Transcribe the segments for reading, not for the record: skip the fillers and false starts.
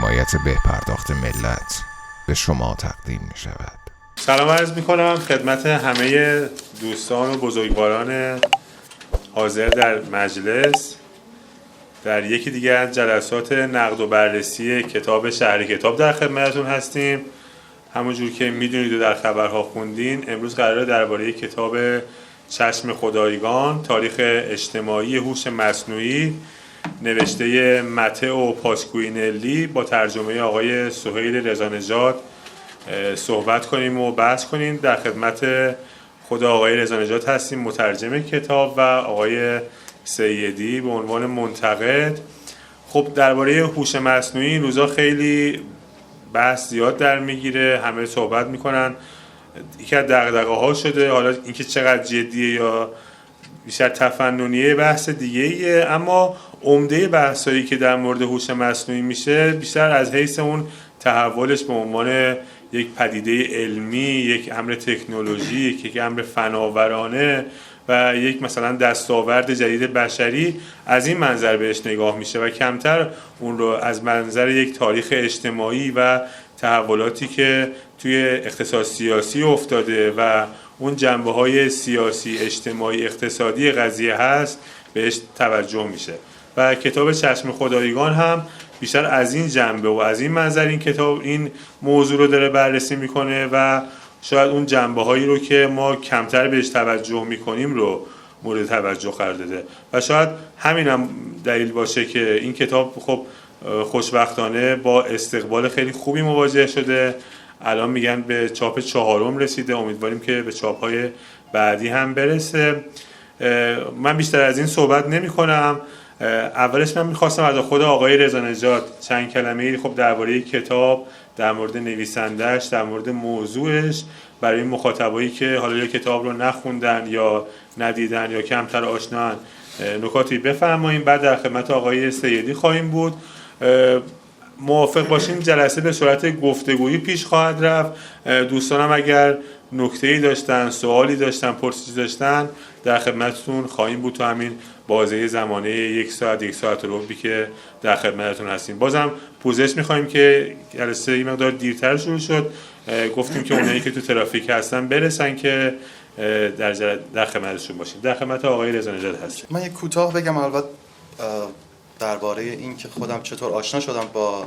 حمایت بهپرداخت ملت به شما تقدیم می شود. سلام عرض می کنم خدمت همه دوستان و بزرگواران حاضر در مجلس در یکی دیگر از جلسات نقد و بررسی کتاب شهر کتاب در خدمتتون هستیم. همونجور که میدونید و در خبرها خوندین، امروز قراره درباره کتاب چشم خدایگان تاریخ اجتماعی هوش مصنوعی نوشته متئو پاسکوینلی با ترجمه آقای سهیل رضانژاد صحبت کنیم و بحث کنیم. در خدمت خود آقای رضانژاد هستیم، مترجم کتاب، و آقای سیدی به عنوان منتقد. خب درباره هوش مصنوعی این روزا خیلی بحث زیاد در میگیره، همه صحبت میکنن. یکی از دغدغه‌ها شده، حالا اینکه چقدر جدیه یا بیشتر تفننیه بحث دیگه ایه، اما عمده بحثایی که در مورد هوش مصنوعی میشه بیشتر از حیث اون تحولش به عنوان یک پدیده علمی، یک امر تکنولوژیک، یک امر فناورانه و یک مثلا دستاورد جدید بشری از این منظر بهش نگاه میشه و کمتر اون رو از منظر یک تاریخ اجتماعی و تحولاتی که توی اقتصاد سیاسی افتاده و اون جنبه‌های سیاسی، اجتماعی، اقتصادی قضیه هست بهش توجه میشه. و کتاب چشم خدایگان هم بیشتر از این جنبه و از این منظر این کتاب این موضوع رو داره بررسی میکنه و شاید اون جنبه‌هایی رو که ما کمتر بهش توجه میکنیم رو مورد توجه قرار داده و شاید همین هم دلیل باشه که این کتاب خب خوشبختانه با استقبال خیلی خوبی مواجه شده. الان میگن به چاپ 4 رسیده، امیدواریم که به چاپ‌های بعدی هم برسه. من بیشتر از این صحبت نمی کنم. اولش من میخواستم از خود آقای رضانژاد چند کلمه خب درباره کتاب، در مورد نویسنده‌اش، در مورد موضوعش برای مخاطبایی که حالا یا کتاب رو نخوندن یا ندیدن یا کمتر آشنان نکاتی بفرماییم. بعد در خدمت آقای سیدی خواهیم بود. موافق باشین جلسه به صورت گفتگویی پیش خواهد رفت. دوستانم اگر نکته‌ای داشتن، سوالی داشتن، پرسشی داشتن در خدمتتون خواهیم بود تو همین بازه زمانه 1 ساعت و ربعی که در خدمتتون هستیم. بازم پوزش می‌خوایم که جلسه یه مقدار دیرتر شروع شد. گفتیم که اونایی که تو ترافیک هستن برسن که در خدمتشون باشیم. در خدمت آقای رضانژاد هستیم. من یک کوتاه بگم البته درباره این که خودم چطور آشنا شدم با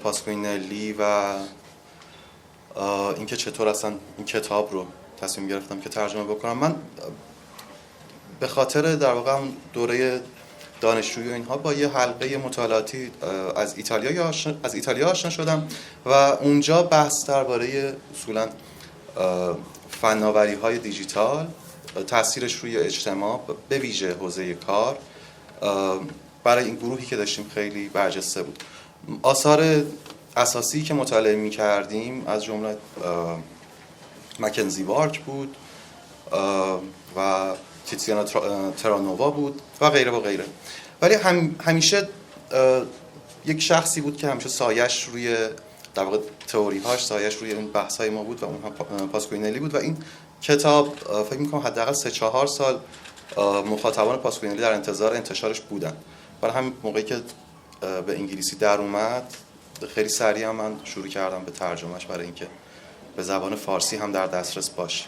پاسکوینلی و اینکه چطور اصلا این کتاب رو تصمیم گرفتم که ترجمه بکنم. من به خاطر در واقع اون دوره دانشجویی و اینها با یه حلقه مطالعاتی از ایتالیا آشنا شدم و اونجا بحث درباره اصولا فناوری‌های دیجیتال، تاثیرش روی اجتماع به ویژه حوزه کار برای این گروهی که داشتیم خیلی برجسته بود. آثار اساسی که مطالعه می‌کردیم از جمله مکنزی وارک بود و تیتیانا ترانووا بود و غیره و غیره. ولی همیشه یک شخصی بود که همیشه سایش روی در واقع تئوری‌هاش، سایش روی اون بحث‌های ما بود و اون هم پاسکوینلی بود و این کتاب فکر می‌کنم حداقل 3-4 سال مخاطبان پاسکوینلی در انتظار انتشارش بودن. برای همین موقعی که به انگلیسی در اومد خیلی سریع من شروع کردم به ترجمهش برای اینکه به زبان فارسی هم در دسترس باشه.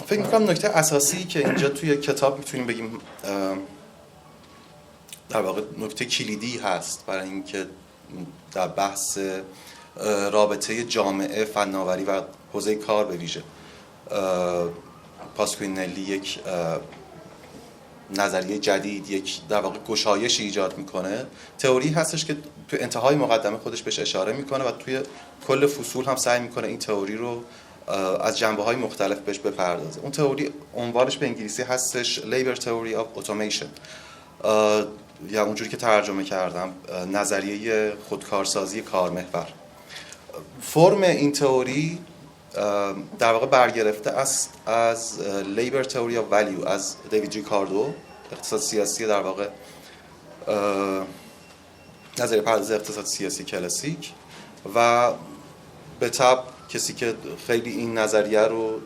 فکر می‌کنم نکته اساسی که اینجا توی کتاب میتونیم بگیم در واقع نکته کلیدی هست برای اینکه در بحث رابطه جامعه، فناوری و حوزه کار به ویژه پاسکوینلی یک نظریه جدید، یک در واقع گشایش ایجاد میکنه. تئوری هستش که تو انتهای مقدمه خودش بهش اشاره میکنه و توی کل فصول هم سعی میکنه این تئوری رو از جنبه‌های مختلف بهش بپردازه. اون تئوری عنوانش به انگلیسی هستش Labor Theory of Automation یا اونجوری که ترجمه کردم نظریه خودکارسازی کارمحور. فرم این تئوری در واقع برگرفته است از Labor Theory of Value از دیوید ریکاردو، اقتصاد سیاسی در واقع نظریه پردازی اقتصاد سیاسی کلاسیک و به طب کسی که خیلی این نظریه رو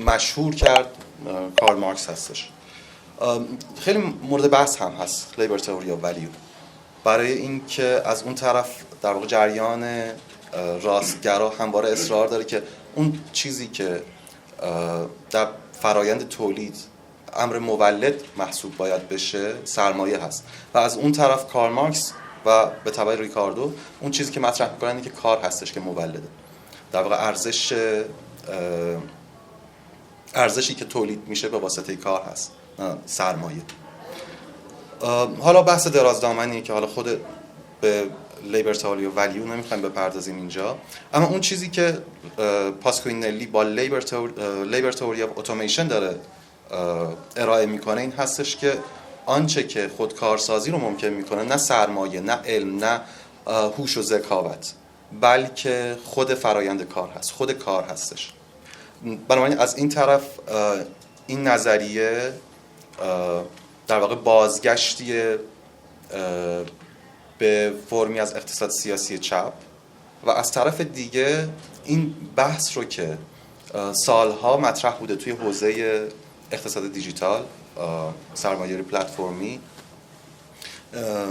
مشهور کرد کارل مارکس هستش. خیلی مورد بحث هم هست Labor Theory of Value برای اینکه از اون طرف در واقع جریان راستگرا همواره اصرار داره که اون چیزی که در فرایند تولید امر مولد محسوب باید بشه سرمایه هست و از اون طرف کارل مارکس و به تبع ریکاردو اون چیزی که مطرح میکنن اینه که کار هستش که مولده. در واقع ارزشی که تولید میشه به واسطه کار هست، سرمایه. حالا بحث درازدامنیه که حالا خود به لیبر تئوری و ولیو نمیخوایم بپردازیم اینجا، اما اون چیزی که پاسکوینلی با لیبر تئوری اف اتوماسیون داره ارائه میکنه این هستش که آنچه که خودکارسازی رو ممکن میکنه نه سرمایه، نه علم، نه هوش و ذکاوت، بلکه خود فرایند کار هست، خود کار هستش. بنابراین از این طرف این نظریه در واقع بازگشتی به فرمی از اقتصاد سیاسی چپ و از طرف دیگه این بحث رو که سالها مطرح بوده توی حوزه اقتصاد دیجیتال، سرمایه‌داری پلتفرمی،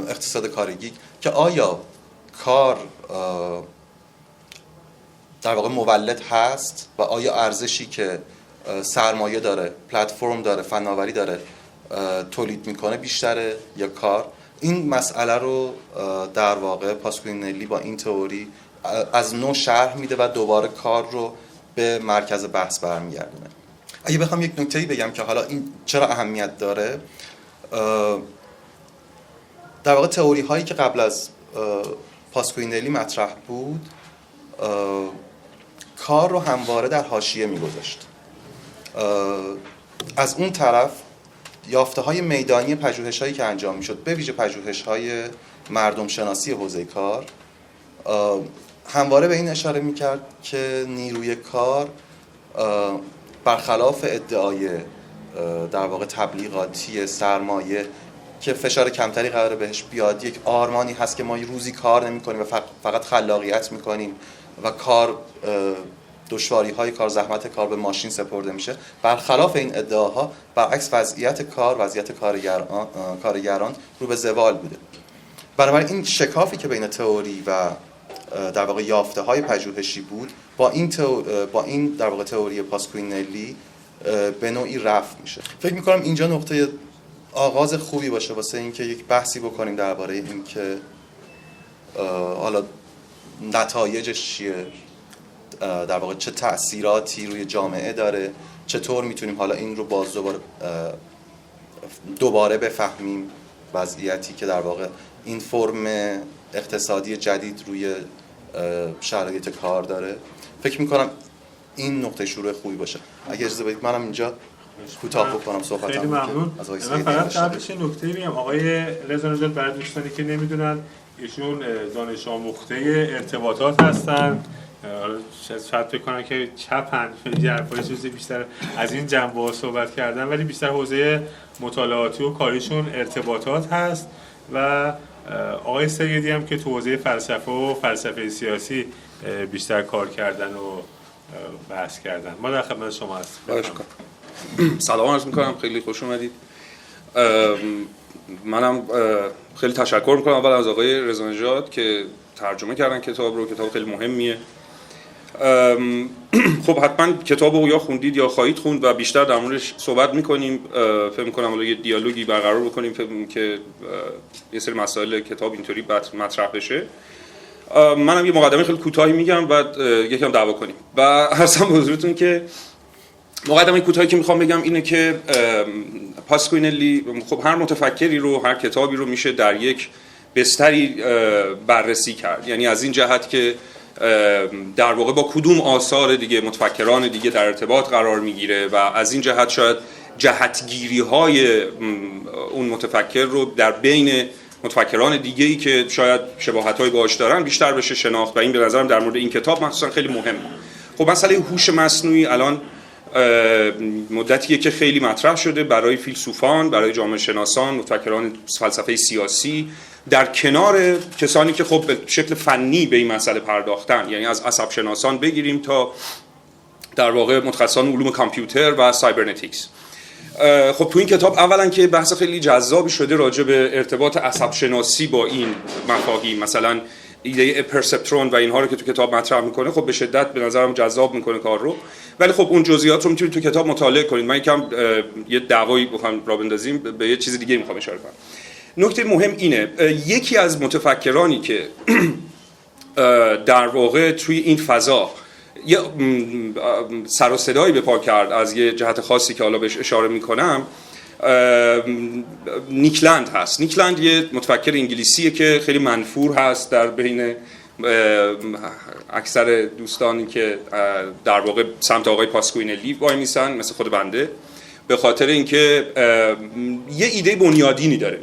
اقتصاد کارگی، که آیا کار در واقع مولد هست و آیا ارزشی که سرمایه داره، پلتفرم داره، فناوری داره تولید میکنه بیشتره یا کار؟ این مسئله رو در واقع پاسکوینلی با این تئوری از نو شرح میده و دوباره کار رو به مرکز بحث برمیگردونه. اگه بخوام یک نکته‌ای بگم که حالا این چرا اهمیت داره، در واقع تئوری هایی که قبل از پاسکوینلی مطرح بود کار رو همواره در حاشیه میگذاشت. از اون طرف یافته های میدانی پژوهش هایی که انجام میشد، به ویژه پژوهش های مردم شناسی حوزه کار، همواره به این اشاره میکرد که نیروی کار برخلاف ادعای در واقع تبلیغاتی سرمایه که فشار کمتری قراره بهش بیاد، یک آرمانی هست که ما روزی کار نمی کنیم و فقط خلاقیت میکنیم و کار دشواری های کار، زحمت کار به ماشین سپرده میشه. برخلاف این ادعاها برعکس وضعیت کار، وضعیت کارگران رو به زوال بوده. بنابراین این شکافی که بین تئوری و در واقع یافته های پژوهشی بود با این در واقع تئوری پاسکوینلی به نوعی رفع میشه. فکر میکنم اینجا نقطه آغاز خوبی باشه واسه اینکه یک بحثی بکنیم درباره این که حالا نتایجش چیه، در واقع چه تأثیراتی روی جامعه داره، چطور میتونیم حالا این رو باز دوباره بفهمیم، وضعیتی که در واقع این فرم اقتصادی جدید روی شرایط کار داره. فکر میکنم این نقطه شروع خوبی باشه. اگه اجازه بدید منم اینجا کوتاه بکنم صحبتم. خیلی ممنون. من فقط قبلش این نکته بگم، آقای رضا نژاد برای دوستانی که نمیدونن ایشون دانش آموخته ارتباطات هستن، شاید فکر کنن که چپن، خیلی حرفای چیزی بیشتر از این جنبه صحبت کردن، ولی بیشتر حوزه مطالعاتی و کاریشون ارتباطات هست و آقای سیدی هم که تو حوزه فلسفه و فلسفه سیاسی بیشتر کار کردن و بحث کردن. ما در خدمت شما هستیم. سلام عرض میکنم، خیلی خوش اومدید. منم خیلی تشکر میکنم اول از آقای رضا نژاد که ترجمه کردن کتاب رو. کتاب خیلی مهمیه. خب حتما کتاب رو یا خوندید یا خواهید خوند و بیشتر در موردش صحبت میکنیم. فکر میکنم حالا یه دیالوگی برقرار بکنیم که یه سری مسائل کتاب اینطوری مطرح بشه. منم یه مقدمه خیلی کوتاهی میگم و یکم دعوا کنیم. و عرضم به حضورتون که مقدمه کوتاهی که میخوام بگم اینه که پاسکوینلی خب هر متفکری رو، هر کتابی رو میشه در یک بستری بررسی کرد. یعنی از این جهت که در واقع با کدوم آثار دیگه، متفکران دیگه در ارتباط قرار میگیره و از این جهت شاید جهتگیری های اون متفکر رو در بین متفکران دیگه‌ای که شاید شباهت‌های باهاش دارن بیشتر بشه شناخت و این به نظرم در مورد این کتاب مخصوصا خیلی مهمه. خب مسئله هوش مصنوعی الان مدتیه که خیلی مطرح شده برای فیلسوفان، برای جامعه شناسان، متفکران فلسفه سیاسی، در کنار کسانی که خب به شکل فنی به این مسئله پرداختن، یعنی از عصب شناسان بگیریم تا در واقع متخصصان علوم کامپیوتر و سایبرنتیکس. خب تو این کتاب اولا که بحث خیلی جذابی شده راجع به ارتباط عصب شناسی با این مفاهیم، مثلا ایده پرسپترون و اینها رو که تو کتاب مطرح میکنه، خب به شدت به نظرم جذاب میکنه کار رو. ولی خب اون جزئیات رو میتونید تو کتاب مطالعه کنید. من یکم یه دعوایی بخوام راه بندازیم به یه چیز دیگه میخوام اشاره کنم. نکته مهم اینه، یکی از متفکرانی که در واقع توی این فضا یه سر و صدایی به پا کرد از یه جهت خاصی که حالا بهش اشاره میکنم، نیکلند هست. نیکلند یه متفکر انگلیسیه که خیلی منفور هست در بین اکثر دوستانی که در واقع سمت آقای پاسکوینلی وای میسن، مثل خود بنده، به خاطر اینکه یه ایده بنیادینی داره.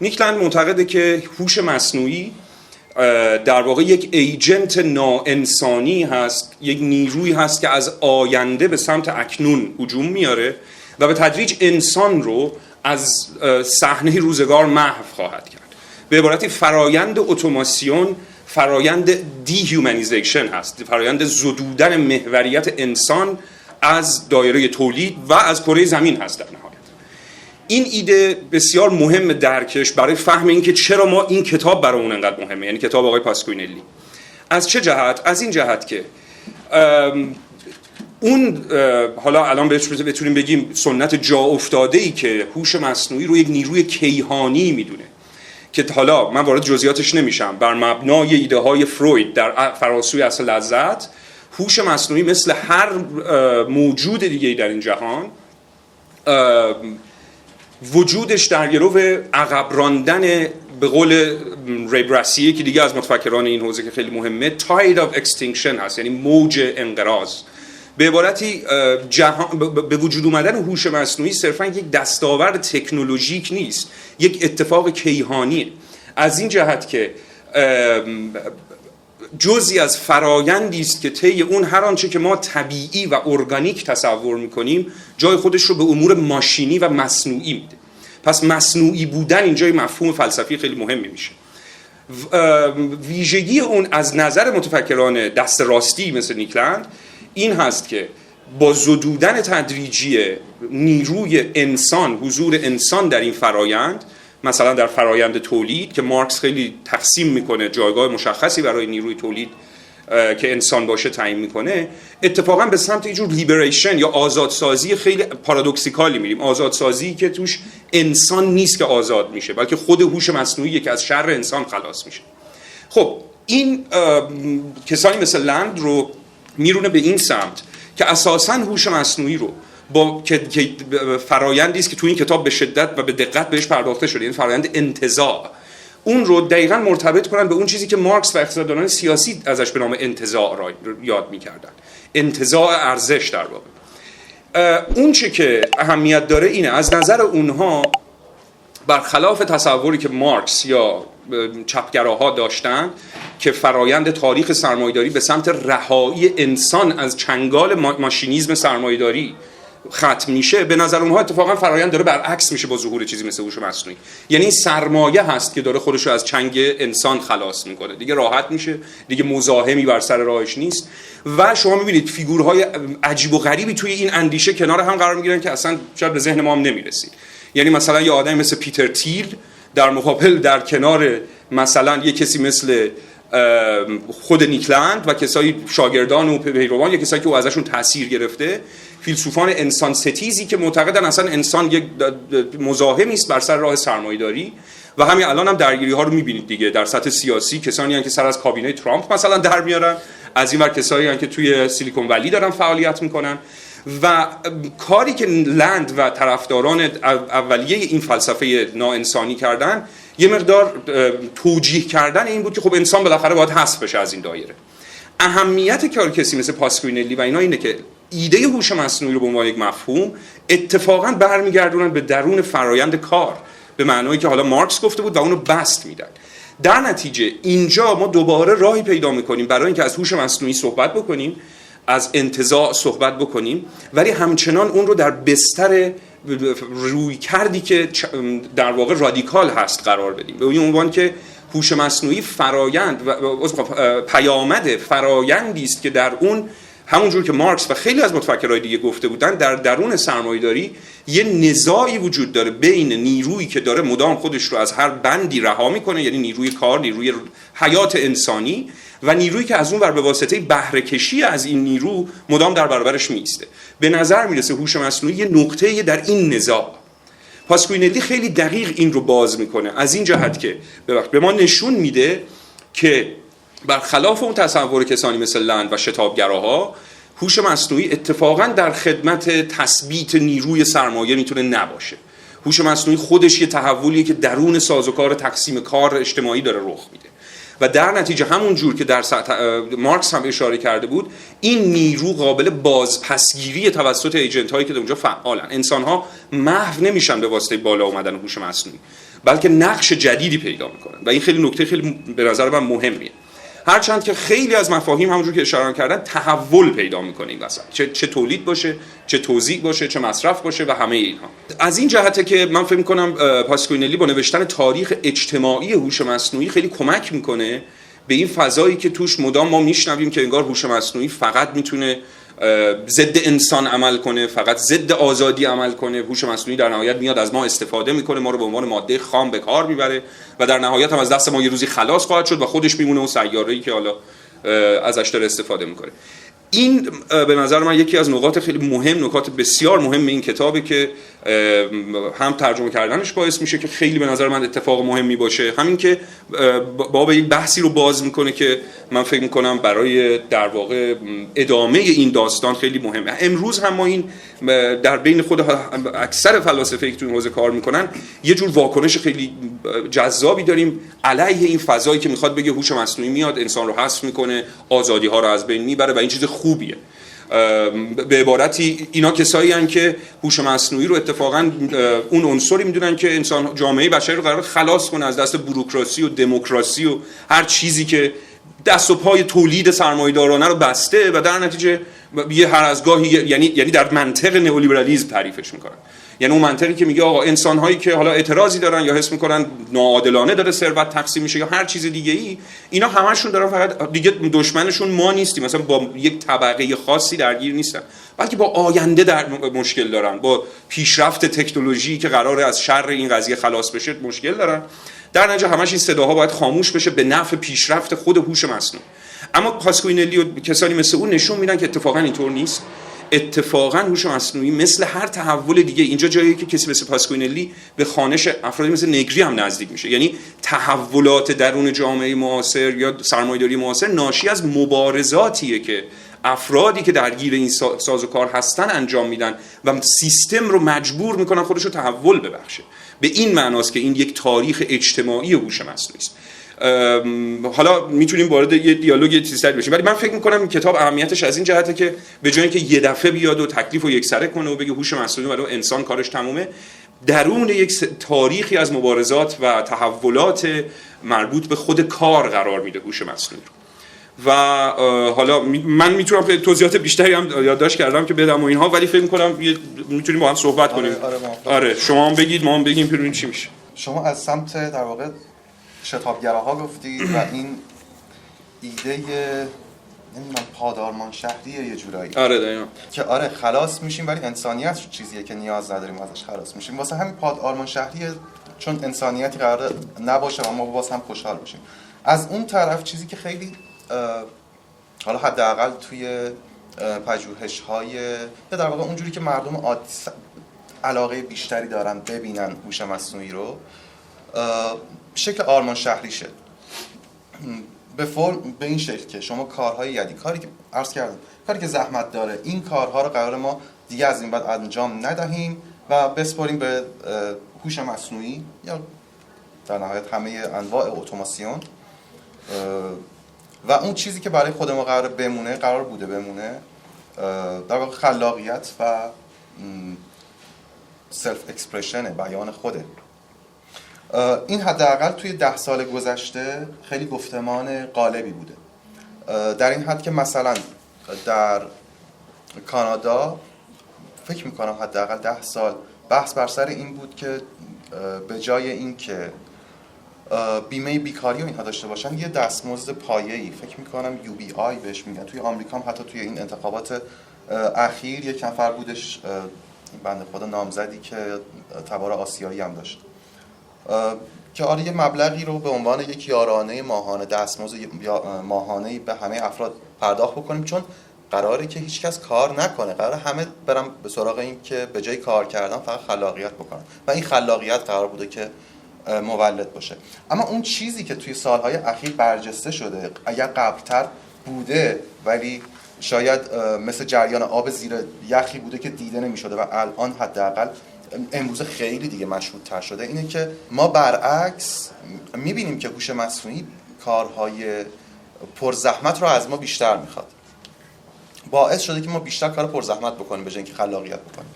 نیکلند معتقده که هوش مصنوعی در واقع یک ایجنت ناانسانی هست، یک نیروی هست که از آینده به سمت اکنون هجوم میاره و به تدریج انسان رو از صحنه روزگار محو خواهد کرد. به عبارتی فرایند اتوماسیون فرایند دیهیومنیزیشن هست، فرایند زدودن محوریت انسان از دایره تولید و از کره زمین هست. در نهایت این ایده بسیار مهم درکش برای فهم اینکه چرا ما این کتاب برامون انقدر مهمه، یعنی کتاب آقای پاسکوینلی. از چه جهت؟ از این جهت که اون حالا الان بتونیم بگیم سنت جا افتاده‌ای که هوش مصنوعی رو یک نیروی کیهانی میدونه، که حالا من وارد جزئیاتش نمیشم، بر مبنای ایده های فروید در فراسوی اصل لذت، هوش مصنوعی مثل هر موجود دیگه در این جهان وجودش در گرو عقب راندن، به قول ری براسیه که دیگه از متفکران این حوزه که خیلی مهمه، tide of extinction هست، یعنی موج انقراض. به عبارتی به وجود اومدن هوش مصنوعی صرفا یک دستاورد تکنولوژیک نیست، یک اتفاق کیهانیه. از این جهت که جزئی از فرایندی است که طی اون هر آنچه که ما طبیعی و ارگانیک تصور می‌کنیم جای خودش رو به امور ماشینی و مصنوعی میده. پس مصنوعی بودن اینجا یه مفهوم فلسفی خیلی مهمی میشه. ویژگی اون از نظر متفکران دست راستی مثل نیکلند این هست که با زدودن تدریجی نیروی انسان، حضور انسان در این فرایند، مثلا در فرایند تولید که مارکس خیلی تقسیم میکنه، جایگاه مشخصی برای نیروی تولید که انسان باشه تعیین میکنه، اتفاقا به سمت یه جور لیبریشن یا آزادسازی خیلی پارادوکسیکالی میریم. آزادسازی که توش انسان نیست که آزاد میشه، بلکه خود هوش مصنوعی که از شر انسان خلاص میشه. خب این کسانی مثل لند رو میرونه به این سمت که اساساً هوش مصنوعی رو با که فرایندی است که تو این کتاب به شدت و به دقت بهش پرداخته شده، این فرایند انتزاع، اون رو دقیقاً مرتبط کنن به اون چیزی که مارکس و اقتصاددانان سیاسی ازش به نام انتزاع را یاد می‌کردن، انتزاع ارزش. در واقع اون چه که اهمیت داره اینه از نظر اونها، برخلاف تصوری که مارکس یا چپگراها داشتن که فرایند تاریخ سرمایه‌داری به سمت رهایی انسان از چنگال ماشینیسم سرمایه‌داری ختم میشه، به نظر اونها اتفاقا فرایند داره برعکس میشه با ظهور چیزی مثل هوش مصنوعی. یعنی سرمایه هست که داره خودش رو از چنگ انسان خلاص میکنه، دیگه راحت میشه، دیگه مزاحمی بر سر راهش نیست. و شما میبینید فیگورهای عجیب و غریبی توی این اندیشه کنار هم قرار میگیرن که اصلا شاید به ذهن ما هم نمیرسید. یعنی مثلا یه آدمی مثل پیتر تیل در مقابل در کنار مثلا یه کسی مثل خود نیکلند و کسایی شاگردان و پیروان یا کسایی که او ازشون تاثیر گرفته، فیلسوفان انسان ستیزی که معتقدن اصلا انسان یک مزاحمی است بر سر راه سرمایه‌داری. و همین الان هم درگیری ها رو میبینید دیگه در سطح سیاسی، کسانی هستند که سر از کابینه ترامپ مثلا در میارن، از این ور کسایی هستند که توی سیلیکون ولی دارن فعالیت میکنن. و کاری که لند و طرفداران اولیه این فلسفه ناانسانی کردن یه مقدار توجیه کردن این بود که خب انسان بالاخره باید حذف بشه از این دایره. اهمیت کار کسی مثل پاسکوینلی و اینا اینه که ایده هوش مصنوعی رو به عنوان یک مفهوم اتفاقا برمیگردونن به درون فرایند کار، به معنایی که حالا مارکس گفته بود و اونو بست میدن. در نتیجه اینجا ما دوباره راهی پیدا میکنیم برای اینکه از هوش مصنوعی صحبت بکنیم، از انتزاع صحبت بکنیم، ولی همچنان اون رو در بستر روی کردی که در واقع رادیکال هست قرار بدیم، به این عنوان که هوش مصنوعی فرایند و پیامد فرایندی است که در اون همونجور که مارکس و خیلی از متفکرهای دیگه گفته بودن، در درون سرمایه‌داری یه نزاعی وجود داره بین نیرویی که داره مدام خودش رو از هر بندی رها میکنه، یعنی نیروی کار، نیروی حیات انسانی، و نیرویی که از اون ور به واسطه بهره کشی از این نیرو مدام در برابرش میسته. به نظر میرسه هوش مصنوعی یه نقطه‌ای در این نزاع. پاسکوینلی خیلی دقیق این رو باز میکنه از این جهت که به ما نشون میده که برخلاف اون تصور کسانی مثل لند و شتابگراها، هوش مصنوعی اتفاقا در خدمت تثبیت نیروی سرمایه میتونه نباشه. هوش مصنوعی خودش یه تحولیه که درون سازوکار تقسیم کار اجتماعی داره رخ میده و در نتیجه همون جور که در مارکس هم اشاره کرده بود، این نیرو قابل بازپسگیری توسط ایجنت هایی که اونجا فعالن. انسان ها محو نمیشن به واسطه بالا اومدن هوش مصنوعی، بلکه نقش جدیدی پیدا میکنن و این خیلی نکته خیلی به نظر من مهمیه. هرچند که خیلی از مفاهیم همونجور که اشاره کردن تحول پیدا میکنه این وسط، چه تولید باشه، چه توزیع باشه، چه مصرف باشه و همه اینها. از این جهته که من فکر میکنم پاسکوینلی با نوشتن تاریخ اجتماعی هوش مصنوعی خیلی کمک میکنه به این فضایی که توش مدام ما میشنویم که انگار هوش مصنوعی فقط میتونه ضد انسان عمل کنه، فقط ضد آزادی عمل کنه. هوش مصنوعی در نهایت میاد از ما استفاده میکنه، ما رو به عنوان ماده خام به کار میبره و در نهایت هم از دست ما یه روزی خلاص خواهد شد و خودش میمونه اون سیاره‌ای که حالا ازش داره استفاده میکنه. این به نظر من یکی از نقاط خیلی مهم، نکات بسیار مهم این کتابه که هم ترجمه کردنش باعث میشه که خیلی به نظر من اتفاق مهمی باشه، همین که باب یک بحثی رو باز میکنه که من فکر میکنم برای در واقع ادامه این داستان خیلی مهمه. امروز هم ما این در بین خود اکثر فلاسفه که تو این حوزه کار میکنن یه جور واکنش خیلی جذابی داریم علیه این فضایی که میخواد بگه هوش مصنوعی میاد انسان رو حذف میکنه، آزادی ها رو از بین میبره و این چیز خوبیه. به عبارتی اینا کسایی هستن که هوش مصنوعی رو اتفاقا اون عنصری میدونن که انسان جامعه بشری رو قرار خلاص کنه از دست بوروکراسی و دموکراسی و هر چیزی که دست و پای تولید سرمایه‌دارانه رو بسته و در نتیجه یه هر از گاهی یعنی در منطق نئولیبرالیسم تعریفش میکنن. یعنی اون منطقی که میگه آقا انسان‌هایی که حالا اعتراضی دارن یا حس میکنن ناعادلانه داره ثروت تقسیم میشه یا هر چیز دیگه ای، اینا همشون دارن فقط دیگه دشمنشون ما نیستیم، مثلا با یک طبقه خاصی درگیر نیستن، بلکه با آینده در مشکل دارن، با پیشرفت تکنولوژی که قراره از شر این قضیه خلاص بشه مشکل دارن. در نتیجه همش این صداها باید خاموش بشه به نفع پیشرفت خود هوش مصنوعی. اما پاسکوینلی و کسانی مثل اون نشون میدن که اتفاقا اینطور نیست. اتفاقا هوش مصنوعی مثل هر تحول دیگه اینجا جایی که کسی مثل پاسکوینلی به خوانش افرادی مثل نگری هم نزدیک میشه. یعنی تحولات درون جامعه معاصر یا سرمایه‌داری معاصر ناشی از مبارزاتیه که افرادی که درگیر این سازوکار هستن انجام میدن و سیستم رو مجبور میکنن خودش رو تحول ببخشه. به این معناست که این یک تاریخ اجتماعی هوش مصنوعی است. حالا میتونیم وارد یه دیالوگ چیزی بشیم، ولی من فکر میکنم این کتاب اهمیتش از این جهته که به جای اینکه یه دفعه بیاد و تکلیف رو یکسره کنه و بگه هوش مصنوعی برای انسان کارش تمومه، درون یک تاریخی از مبارزات و تحولات مربوط به خود کار قرار میده هوش مصنوعی رو. و حالا من میتونم توضیحات بیشتری هم یادداشت کردم که بدم و اینها، ولی فکر میکنم میتونیم با هم صحبت کنیم. آره شما هم بگید ما هم بگیم ببینیم چی میشه. شما از سمت در واقع شتابگراها گفتید و این ایده نمیدونم پادارمان شهریه یه جورایی. آره دقیقاً. که آره خلاص میشیم ولی انسانیت چیزیه که نیاز نداریم ازش خلاص میشیم. واسه همین پادارمان شهریه، چون انسانیتی قراره نباشه و ما باز هم خوشحال باشیم. از اون طرف چیزی که خیلی حالا حداقل توی پژوهش‌های یا در واقع اونجوری که مردم عادی علاقه بیشتری دارن ببینن هوش مصنوعی رو، شکل آرمان شهریشه. به این شکل که شما کارهای یدی، کاری که عرض کردم، کاری که زحمت داره، این کارها رو قرار ما دیگه از این بعد انجام ندهیم و بسپاریم به هوش مصنوعی یا در نهایت همه انواع اتوماسیون و اون چیزی که برای خود ما قرار بوده بمونه در واقع خلاقیت و سلف اکسپرشن، بیان خوده. این حداقل توی 10 سال گذشته خیلی گفتمان غالبی بوده، در این حد که مثلا در کانادا فکر میکنم حداقل 10 سال بحث بر سر این بود که به جای این که بیمه بیکاری و اینها داشته باشن، یه دستمزد پایه‌ای، فکر می‌کنم UBI بهش میگن، توی آمریکا هم حتی توی این انتخابات اخیر یک نفر بودش، بنده خدا نامزدی که تبار آسیایی هم داشت، که آره یه مبلغی رو به عنوان یک یارانه ماهانه، دستمزد ماهانه‌ای به همه افراد پرداخت بکنیم، چون قراره که هیچ کس کار نکنه، قراره همه برن به سراغ این که به جای کار کردن فقط خلاقیت بکنن و این خلاقیت قرار بوده که مولد باشه. اما اون چیزی که توی سالهای اخیر برجسته شده، اگر قبلتر بوده ولی شاید مثل جریان آب زیر یخی بوده که دیده نمی‌شده و الان حداقل امروز خیلی دیگه مشهودتر شده، اینه که ما برعکس می‌بینیم که هوش مصنوعی کارهای پرزحمت رو از ما بیشتر میخواد، باعث شده که ما بیشتر کار پرزحمت بکنیم به جای اینکه خلاقیت بکنیم.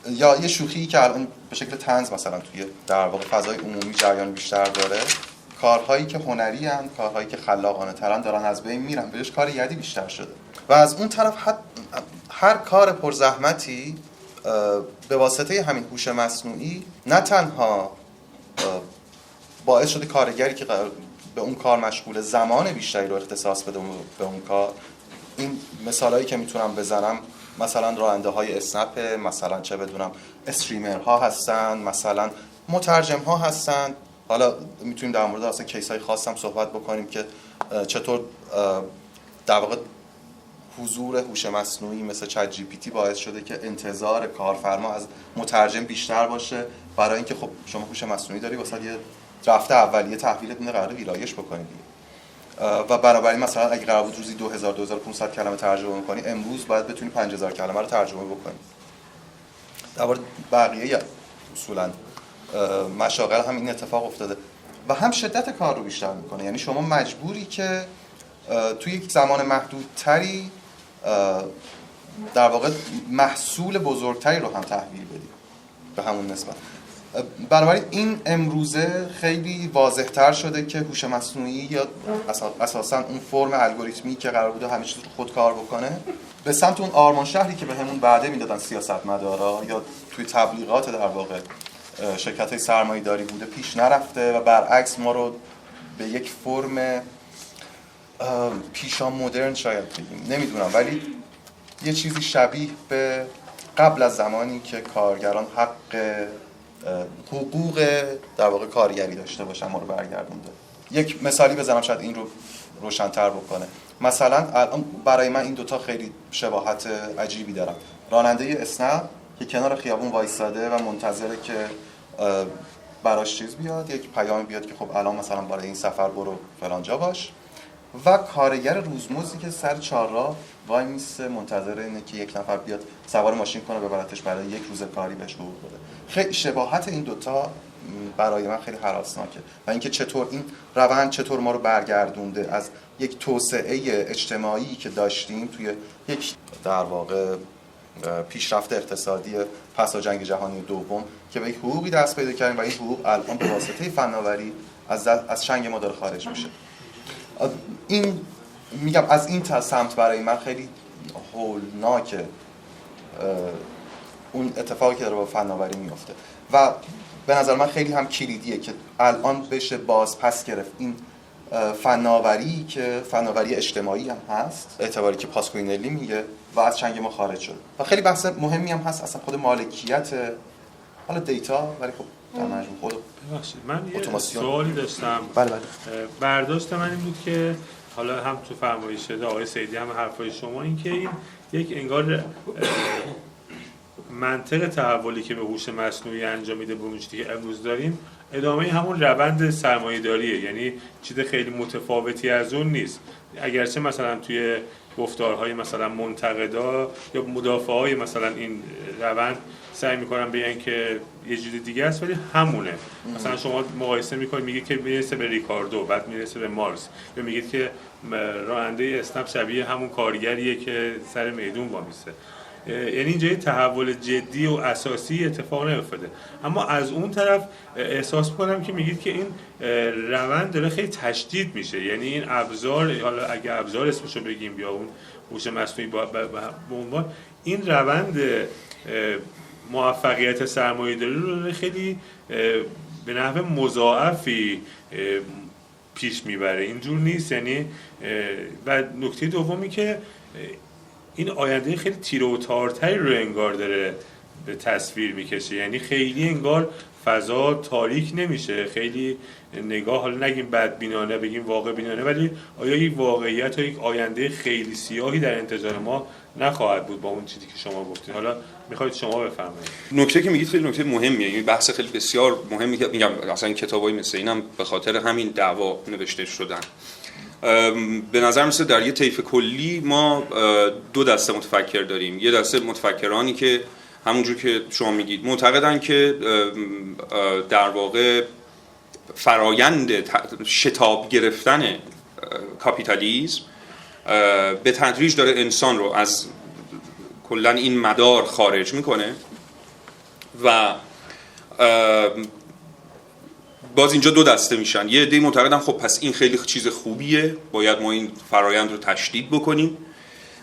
یا یه شوخی که الان به شکل طنز مثلا توی در واقع فضای عمومی جریان بیشتر داره، کارهایی که هنری ان، کارهایی که خلاقانه ترن دارن از بین میرن، بهش کار یدی بیشتر شده. و از اون طرف هر کار پرزحمتی به واسطه همین هوش مصنوعی نه تنها باعث شده کارگری که به اون کار مشغول زمان بیشتری رو اختصاص بده به اون کار. این مثالایی که میتونم بزنم مثلا راننده های اسنپ، مثلا چه بدونم استریمرها هستن، مثلا مترجم ها هستن. حالا میتونیم در مورد اصلا کیس های خاص هم صحبت بکنیم که چطور در واقع حضور هوش مصنوعی مثل چت جی پی تی باعث شده که انتظار کارفرما از مترجم بیشتر باشه، برای اینکه خب شما هوش مصنوعی داری واسه یه درفت اولیه تحویلت میده، قراره ویرایش بکنید و بنابراین مثلا اگه قرار بود روزی 2000 2500 کلمه ترجمه بکنی، امروز باید بتونی 5000 کلمه رو ترجمه بکنی. در مورد بقیه اصولا مشاغل هم این اتفاق افتاده و هم شدت کار رو بیشتر میکنه. یعنی شما مجبوری که توی یک زمان محدودتری در واقع محصول بزرگتری رو هم تحویل بدی به همون نسبت. بنابراین این امروزه خیلی واضح‌تر شده که هوش مصنوعی یا اساساً اون فرم الگوریتمی که قرار بوده همه چیز رو خود کار بکنه، به سمت اون آرمان شهری که به همون وعده میدادن سیاستمدارا یا توی تبلیغات در واقع شرکت‌های سرمایه‌داری بوده پیش نرفته و برعکس ما رو به یک فرم پیشا مدرن شاید بگیم، نمیدونم، ولی یه چیزی شبیه به قبل از زمانی که کارگران حقوق در واقع کارگری داشته باشن ما رو برگردونده. یک مثالی بزنم شاید این رو روشن‌تر بکنه. مثلا الان برای من این دوتا خیلی شباهت عجیبی دارن. راننده اسنپ که کنار خیابون وایساده و منتظره که براش چیز بیاد، یک پیام بیاد که خب الان مثلا برای این سفر برو فلان جا باش، و کارگر روزمزدی که سر چهارراه وای میسته منتظر اینه که یک نفر بیاد سوار ماشین کنه ببرتش برای یک روز کاری بهش حقوق بده. خیلی شباهت این دوتا برای من خیلی هراسناکه و اینکه چطور این روند چطور ما رو برگردونده از یک توسعه اجتماعی که داشتیم توی یک در واقع پیشرفت اقتصادی پس از جنگ جهانی دوم که به یک حقوقی دست پیدا کردیم و این حقوق الان به واسطه فناوری از چنگ ما داره خارج میشه. این میگم از این سمت برای من خیلی هولناکه اون اتفاقی که داره با فناوری میفته و به نظر من خیلی هم کلیدیه که الان بشه پس گرفت این فناوری که فناوری اجتماعی هم هست، اعتباری که پاسکوینلی میگه و از چنگ ما خارج شده و خیلی بحث مهمی هم هست اصلا خود مالکیت حالا دیتا، ولی خب در مجموع خود من یه سوالی داشتم. بله. برداشت من این بود که حالا هم تو فرمایش شده آقای سیدی هم حرفای شما این که این یک انگار منطق تحولی که به هوش مصنوعی انجام میده به اون چیزی که امروز داریم ادامه همون روند سرمایه‌داریه، یعنی چیز خیلی متفاوتی از اون نیست. اگرچه مثلا توی گفتارهای مثلا منتقدا یا مدافعای مثلا این روند سعی میکنن بگن که یه چیز دیگه است ولی همونه. مثلا شما مقایسه میکنید میگید که میرسه به ریکاردو بعد میرسه به مارکس، یا میگید که راننده اسنپ شبیه همون کارگریه که سر میدون وامیسته. یعنی اینجا یه تحول جدی و اساسی اتفاق نیفتاده، اما از اون طرف احساس میکنم که میگید که این روند داره خیلی تشدید میشه. یعنی این ابزار، حالا اگه ابزار اسمشو بگیم یا اون هوش مصنوعی به عنوان این روند موفقیت سرمایه‌داری رو خیلی به نحو مضاعفی پیش میبره. اینجور نیست. یعنی و نکته دومی که این آینده خیلی تیره و تارتری رو انگار داره به تصویر میکشه. یعنی خیلی انگار فضا تاریک نمیشه، خیلی نگاه، حالا نگیم بدبینانه بگیم واقع بینانه، ولی آیا یک واقعیت و یک آینده خیلی سیاهی در انتظار ما نخواهد بود با اون چیزی که شما گفتید؟ حالا میخواید شما بفرمایید. نکته که میگید خیلی نکته مهمیه، این بحث خیلی بسیار مهمی که میگم اصلا کتابای مثل اینم به خاطر همین دعوا نوشته شدن. به نظر میسه در یه طیف کلی ما دو دسته متفکر داریم. یه دسته متفکرانی که همونجور که شما میگید معتقدن که در واقع فرایند شتاب گرفتن کاپیتالیسم به تدریج داره انسان رو از کلا این مدار خارج میکنه و باز اینجا دو دسته میشن. یه عده معتقدن خب پس این خیلی چیز خوبیه، باید ما این فرایند رو تشدید بکنیم،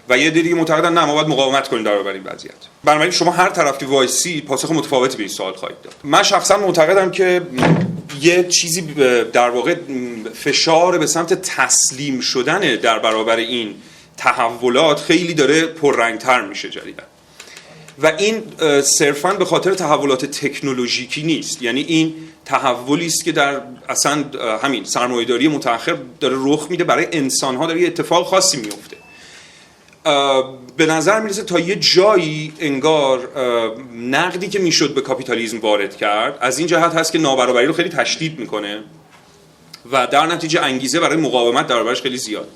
و یه عده دیگه معتقدن نه، ما باید مقاومت کنیم در برابر این وضعیت. بنابراین شما هر طرفی وایسی پاسخ متفاوتی به این سوال خواهید داد. من شخصا معتقدم که یه چیزی در واقع فشار به سمت تسلیم شدن در برابر این تحولات خیلی داره پررنگتر میشه جدیداً، و این صرفاً به خاطر تحولات تکنولوژیکی نیست. یعنی این تحولی است که در اصلا همین سرمایه‌داری متأخر داره رخ میده، برای انسان‌ها داره یه اتفاق خاصی میفته. به نظر میرسه تا یه جایی انگار نقدی که میشد به کاپیتالیسم وارد کرد از این جهت هست که نابرابری رو خیلی تشدید میکنه و در نتیجه انگیزه برای مقاومت در برابرش خیلی زیاد.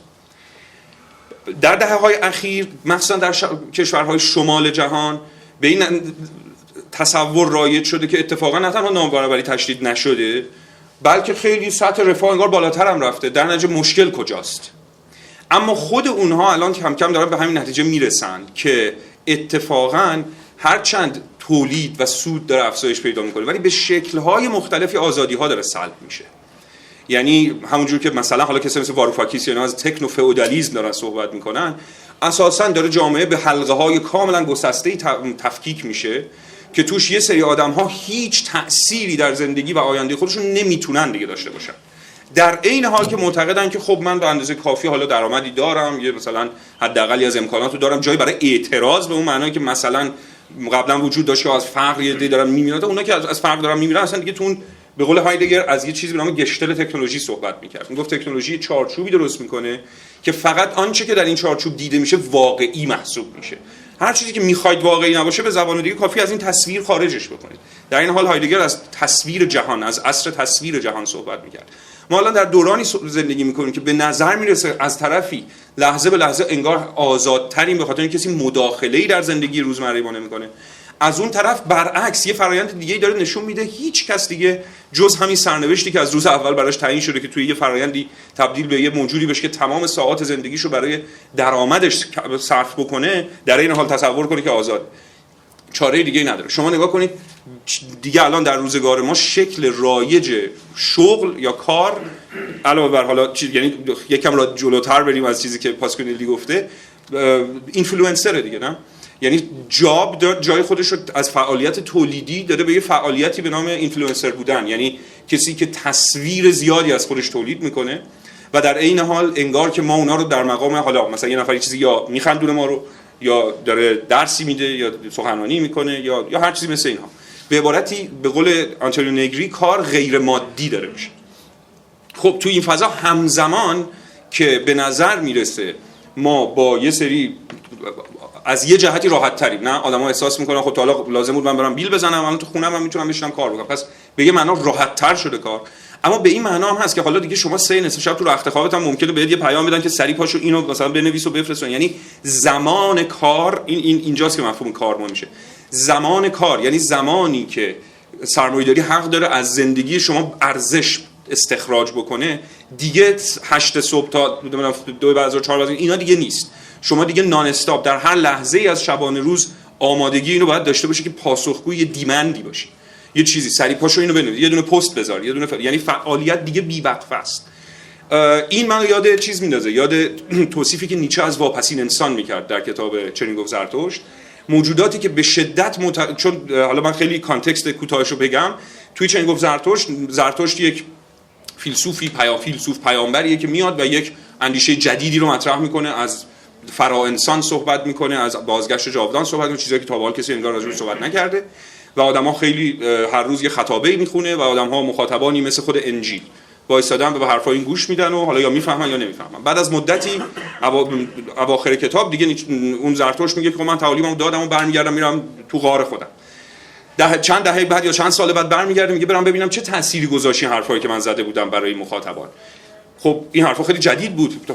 در دهه‌های اخیر مخصوصا در کشورهای شمال جهان به این تصور رایج شده که اتفاقا نه تنها نابرابری تشدید نشده، بلکه خیلی سطح رفاه انگار بالاتر هم رفته. در نتیجه مشکل کجاست؟ اما خود اونها الان کم کم دارن به همین نتیجه میرسن که اتفاقا هرچند تولید و سود داره افزایش پیدا میکنه، ولی به شکل‌های مختلفی آزادی‌ها داره سلب میشه. یعنی همونجور که مثلا حالا کسی مثل واروفاکیس یا از تکنو فئودالیسم دارن صحبت میکنن، اساسا داره جامعه به حلقه‌های کاملا گسسته‌ای تفکیک میشه که توش یه سری آدم‌ها هیچ تأثیری در زندگی و آینده خودشون نمیتونن دیگه داشته باشن، در این حال که معتقدن که خب من به اندازه کافی حالا درآمدی دارم، یه مثلا حداقلی از امکاناتو دارم، جایی برای اعتراض به اون معنایی که مثلا قبلا وجود داشت که از فقر یه دی دارن میمیرن. اونا که از فقر دارن میمیرن اصلا دیگه تون به قول هایدگر از یه چیزی به نام گشتل تکنولوژی صحبت می‌کرد. میگفت تکنولوژی چارچوبی درست میکنه که فقط آنچه که در این چارچوب دیده میشه واقعی محسوب میشه. هر چیزی که میخواید واقعی نباشه به زبان دیگه کافی از این تصویر خارجش بکنید. در این حال هایدگر از تصویر جهان، از عصر تصویر جهان صحبت می‌کرد. ما الان در دورانی زندگی میکنیم که به نظر میرسه از طرفی لحظه به لحظه انگار آزادتریم به خاطر اینکه کسی مداخله‌ای در زندگی روزمره ما نمیکنه، از اون طرف برعکس یه فرایند دیگه‌ای داره نشون میده هیچ کس دیگه جز همین سرنوشتی که از روز اول براش تعیین شده که توی یه فرایندی تبدیل به یه موجودی بشه که تمام ساعات زندگیشو برای درآمدش صرف بکنه، در این حال تصور کنه که آزاد، چاره دیگه‌ای نداره. شما نگاه کنید دیگه الان در روزگار ما شکل رایج شغل یا کار علاوه بر حالا یعنی یکم را جلوتر بریم از چیزی که پاسکونیلی گفته، اینفلوئنسر دیگه، نه؟ یعنی جاب جای خودش رو از فعالیت تولیدی داده به یه فعالیتی به نام اینفلوئنسر بودن، یعنی کسی که تصویر زیادی از خودش تولید میکنه و در عین حال انگار که ما اونا رو در مقام حالا مثلا یه نفر چیزی یا میخندونه ما رو یا داره درسی میده یا سخنرانی میکنه یا هر چیزی مثل اینها. به عبارتی به قول آنتونیو نگری کار غیر مادی داره میشه. خب تو این فضا همزمان که به نظر میرسه ما با یه سری از یه جهتی راحت تریم، نه آدم‌ها احساس میکنن خب تا حالا لازم بود من برم بیل بزنم، الان تو خونه‌م من میتونم بشینم کار بکنم، پس به یه معنا راحت تر شده کار. اما به این معنا هم هست که حالا دیگه شما 3 نصف شب تو رخت خوابت هم ممکنه بهت یه پیام بدن که سری پاشو اینو مثلا بنویس و بفرست. یعنی زمان کار اینجاست که مفهوم کار مهم میشه. زمان کار یعنی زمانی که سرمایه‌داری حق داره از زندگی شما ارزش استخراج بکنه، دیگه 8 صبح تا 2 بعد از 4 بعد اینا دیگه نیست. شما دیگه نان استاپ در هر لحظه‌ای از شبانه روز آمادگی اینو باید داشته باشی که پاسخگوی یه دیمندی باشی، یه چیزی سری پاشو اینو بنویس، یه دونه پست بذار، یه دونه یعنی فعالیت دیگه بی‌وقفه است. این منو یاد چیز میندازه، یاد توصیفی که نیچه از واپسین انسان میکرد در کتاب چرینگوف زرتشت. موجوداتی که به شدت چون حالا من خیلی کانتکست کوتاهشو بگم، توی چنین گفت زرتشت یک فیلسوف پیامبریه که میاد و یک اندیشه جدیدی رو مطرح میکنه، از فرا انسان صحبت میکنه، از بازگشت جاودان صحبت میکنه، چیزایی که تا به حال کسی انگار راجعش صحبت نکرده و آدم‌ها خیلی هر روز یه خطابه‌ای میخونه و آدم‌ها مخاطبانی مثل خود انجیل وایسادن و به حرفای این گوش میدن و حالا یا میفهمن یا نمیفهمن. بعد از مدتی اواخر کتاب دیگه اون زرتشت میگه که من تعالیممو دادم و برمیگردم میرم تو غار خودم. چند دهه بعد یا چند سال بعد برمیگرده میگه برام ببینم چه تأثیری گذاشت این حرفایی که من زده بودم برای مخاطبان. خب این حرفا خیلی جدید بود، تو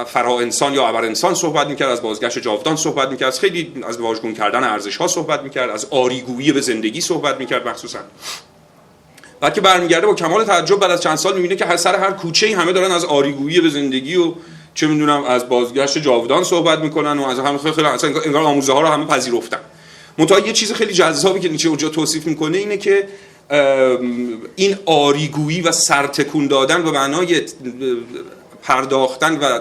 فرا انسان یا ابر انسان صحبت میکرد، از بازگشت جاودان صحبت میکرد، خیلی از واژگون کردن ارزش ها صحبت میکرد، از آریگویی به زندگی صحبت میکرد مخصوصا. بعد که برمیگرده با کمال تعجب بعد از چند سال میبینه که سر هر کوچه‌ای همه دارن از آریگویی به زندگی و چه میدونم از بازگشت جاودان صحبت میکنن و از هم خیلی انگار آموزه ها رو همه پذیرفتن. منتها یه چیز خیلی جذابی که نیچه اونجا توصیف میکنه اینه که این آریگویی و سرتکون دادن به معنای پرداختن و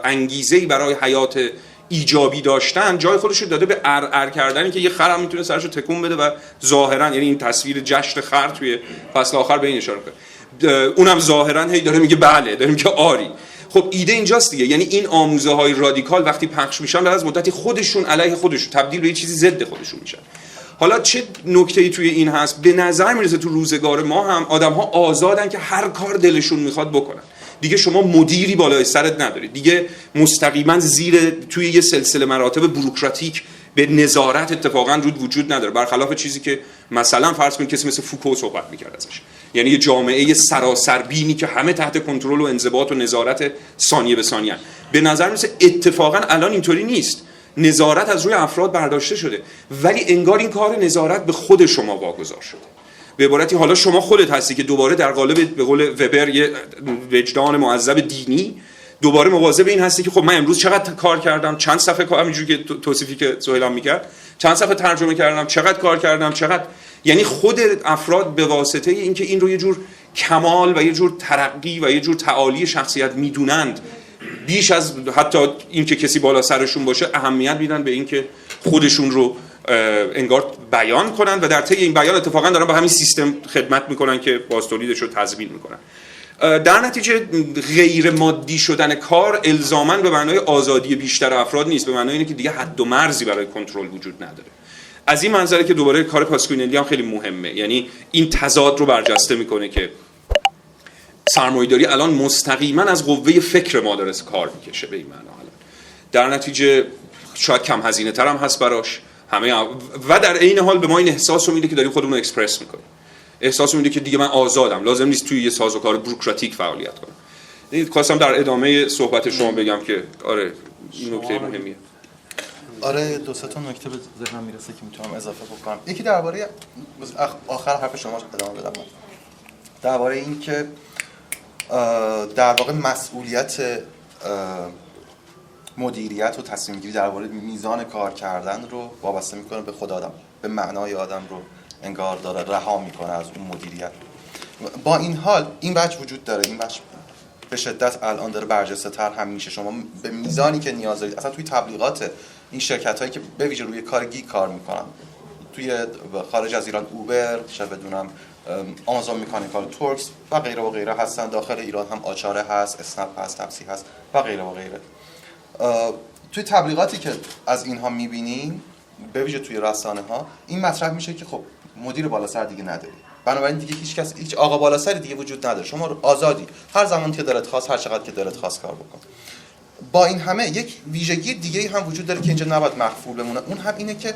انگیزه‌ای برای حیات ایجابی داشتن جای خودش رو داده به ار کردنی که یه خر هم میتونه سرشو تکون بده و ظاهرا، یعنی این تصویر جشن خر توی فصل آخر به این اشاره کنه، اونم ظاهرا هی داره میگه بله، داره میگه آری. خب ایده اینجاست دیگه، یعنی این آموزه های رادیکال وقتی پخش میشن بعد از مدتی خودشون علیه خودشون تبدیل به یه چیزی ضد خودشون میشن. حالا چه نکته‌ای توی این هست؟ به نظر میرسه تو روزگار ما هم آدم‌ها آزادن که هر کار دلشون میخواد بکنن. دیگه شما مدیری بالای سرت ندارید، دیگه مستقیما توی یه سلسله مراتب بوروکراتیک به نظارت اتفاقا رود وجود نداره، برخلاف چیزی که مثلا فرض کنید کسی مثل فوکو صحبت می‌کرد ازش، یعنی یه جامعه سراسر بینی که همه تحت کنترل و انضباط و نظارت ثانیه به ثانیه. به نظر میرسه اتفاقا الان اینطوری نیست، نظارت از روی افراد برداشته شده، ولی انگار این کار نظارت به خود شما واگذار شده. به عبارتی حالا شما خودت هستی که دوباره در قالب به قول وبر یه وجدان معذب دینی دوباره مواظب این هستی که خب من امروز چقدر کار کردم، چند صفحه کار، همینجوری که توصیفی که سهیلم میکرد، چند صفحه ترجمه کردم، چقدر کار کردم، چقدر، یعنی خود افراد به واسطه اینکه این رو یه جور کمال و یه جور ترقی و یه جور تعالی شخصیت میدونند، بیش از حتی اینکه کسی بالا سرشون باشه اهمیت میدن به اینکه خودشون رو انگار بیان کنن و در طی این بیان اتفاقا دارن با همین سیستم خدمت میکنن که باز تولیدش رو تضمین میکنن. در نتیجه غیر مادی شدن کار الزاماً به معنای آزادی بیشتر افراد نیست، به معنای اینه که دیگه حد و مرزی برای کنترل وجود نداره. از این منظره که دوباره کار پاسکوینلی هم خیلی مهمه، یعنی این تضاد رو برجسته میکنه که سرمایه‌داری الان مستقیما از قوه فکر ما داره کار میکشه به این معنا. الان در نتیجه شاید کم هزینه تر هم هست براش و در عین حال به ما این احساس رو میده که داریم خودمون رو اکسپرس میکنیم، احساس میده که دیگه من آزادم، لازم نیست توی یه سازوکار بوروکراتیک فعالیت کنم. این خواستم در ادامه صحبت شما بگم که آره این نکته مهمیه. آره دو سه تا نکته به ذهنم میرسه که میتونم اضافه بکنم. یکی درباره آخر حرف شما ادامه بدم، درباره این که در واقع مسئولیت مدیریت و تصمیم گیری درباره میزان کار کردن رو وابسته میکنه به خود آدم، به معنای آدم رو انگار داره رها میکنه از اون مدیریت. با این حال این بچه وجود داره، این بچه به شدت الان داره برجسته تر هم میشه. شما به میزانی که نیاز دارید، اصلا توی تبلیغات این شرکت هایی که به ویژه روی کار گیگ کار میکنن، توی خارج از ایران اوبر، چه بدونم آمازون مکانیکال تورکس و غیره و غیره هستن، داخل ایران هم آچاره هست، اسنپ هست، تپسی هست و غیره و غیره. توی تبلیغاتی که از اینها میبینیم به ویژه توی رسانه ها این مطرح میشه که خب مدیر بالاسر دیگه نداری، بنابراین دیگه هیچ آقا بالاسری دیگه وجود نداره، شما آزادی هر زمان که دلت خواست، هر چقدر که دلت خواست کار بکن. با این همه یک ویژگی دیگه هم وجود داره که اینجا نباید مخفول بمونه، اون هم اینه که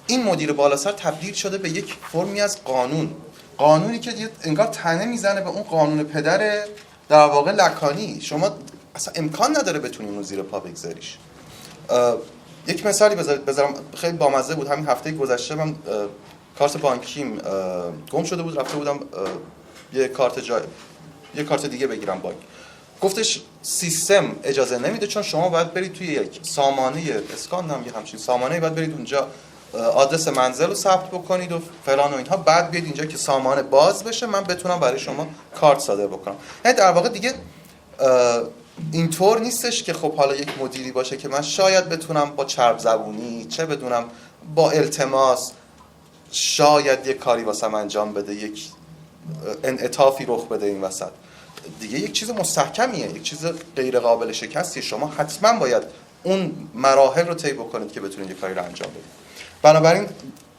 این مدیر بالاسر تبدیل شده به یک فرمی از قانونی که انگار تنه میزنه به اون قانون پدر در واقع لکانی. شما اصلا امکان نداره بتونی اون رو زیر پا بگذاریش. یک مثالی بذارم خیلی بامزه بود. همین هفته گذشته من کارت بانکیم گم شده بود، رفته بودم یه کارت دیگه بگیرم بانک. گفتش سیستم اجازه نمیده چون شما باید برید توی یک سامانه اسکان هم یه همچین سامانه، باید برید اونجا آدرس منزل رو ثبت بکنید و فلان و اینها، بعد بیاید اینجا که سامانه باز بشه من بتونم برای شما کارت صادر بکنم. یعنی در واقع دیگه اینطور نیستش که خب حالا یک مدیری باشه که من شاید بتونم با چرب زبونی، چه بدونم با التماس، شاید یک کاری واسم انجام بده، یک انعطافی رخ بده این وسط. دیگه یک چیز مستحکمیه، یک چیز غیر قابل شکستیه. شما حتما باید اون مراحل رو طی بکنید که بتونید یه کاری رو انجام بدید. بنابراین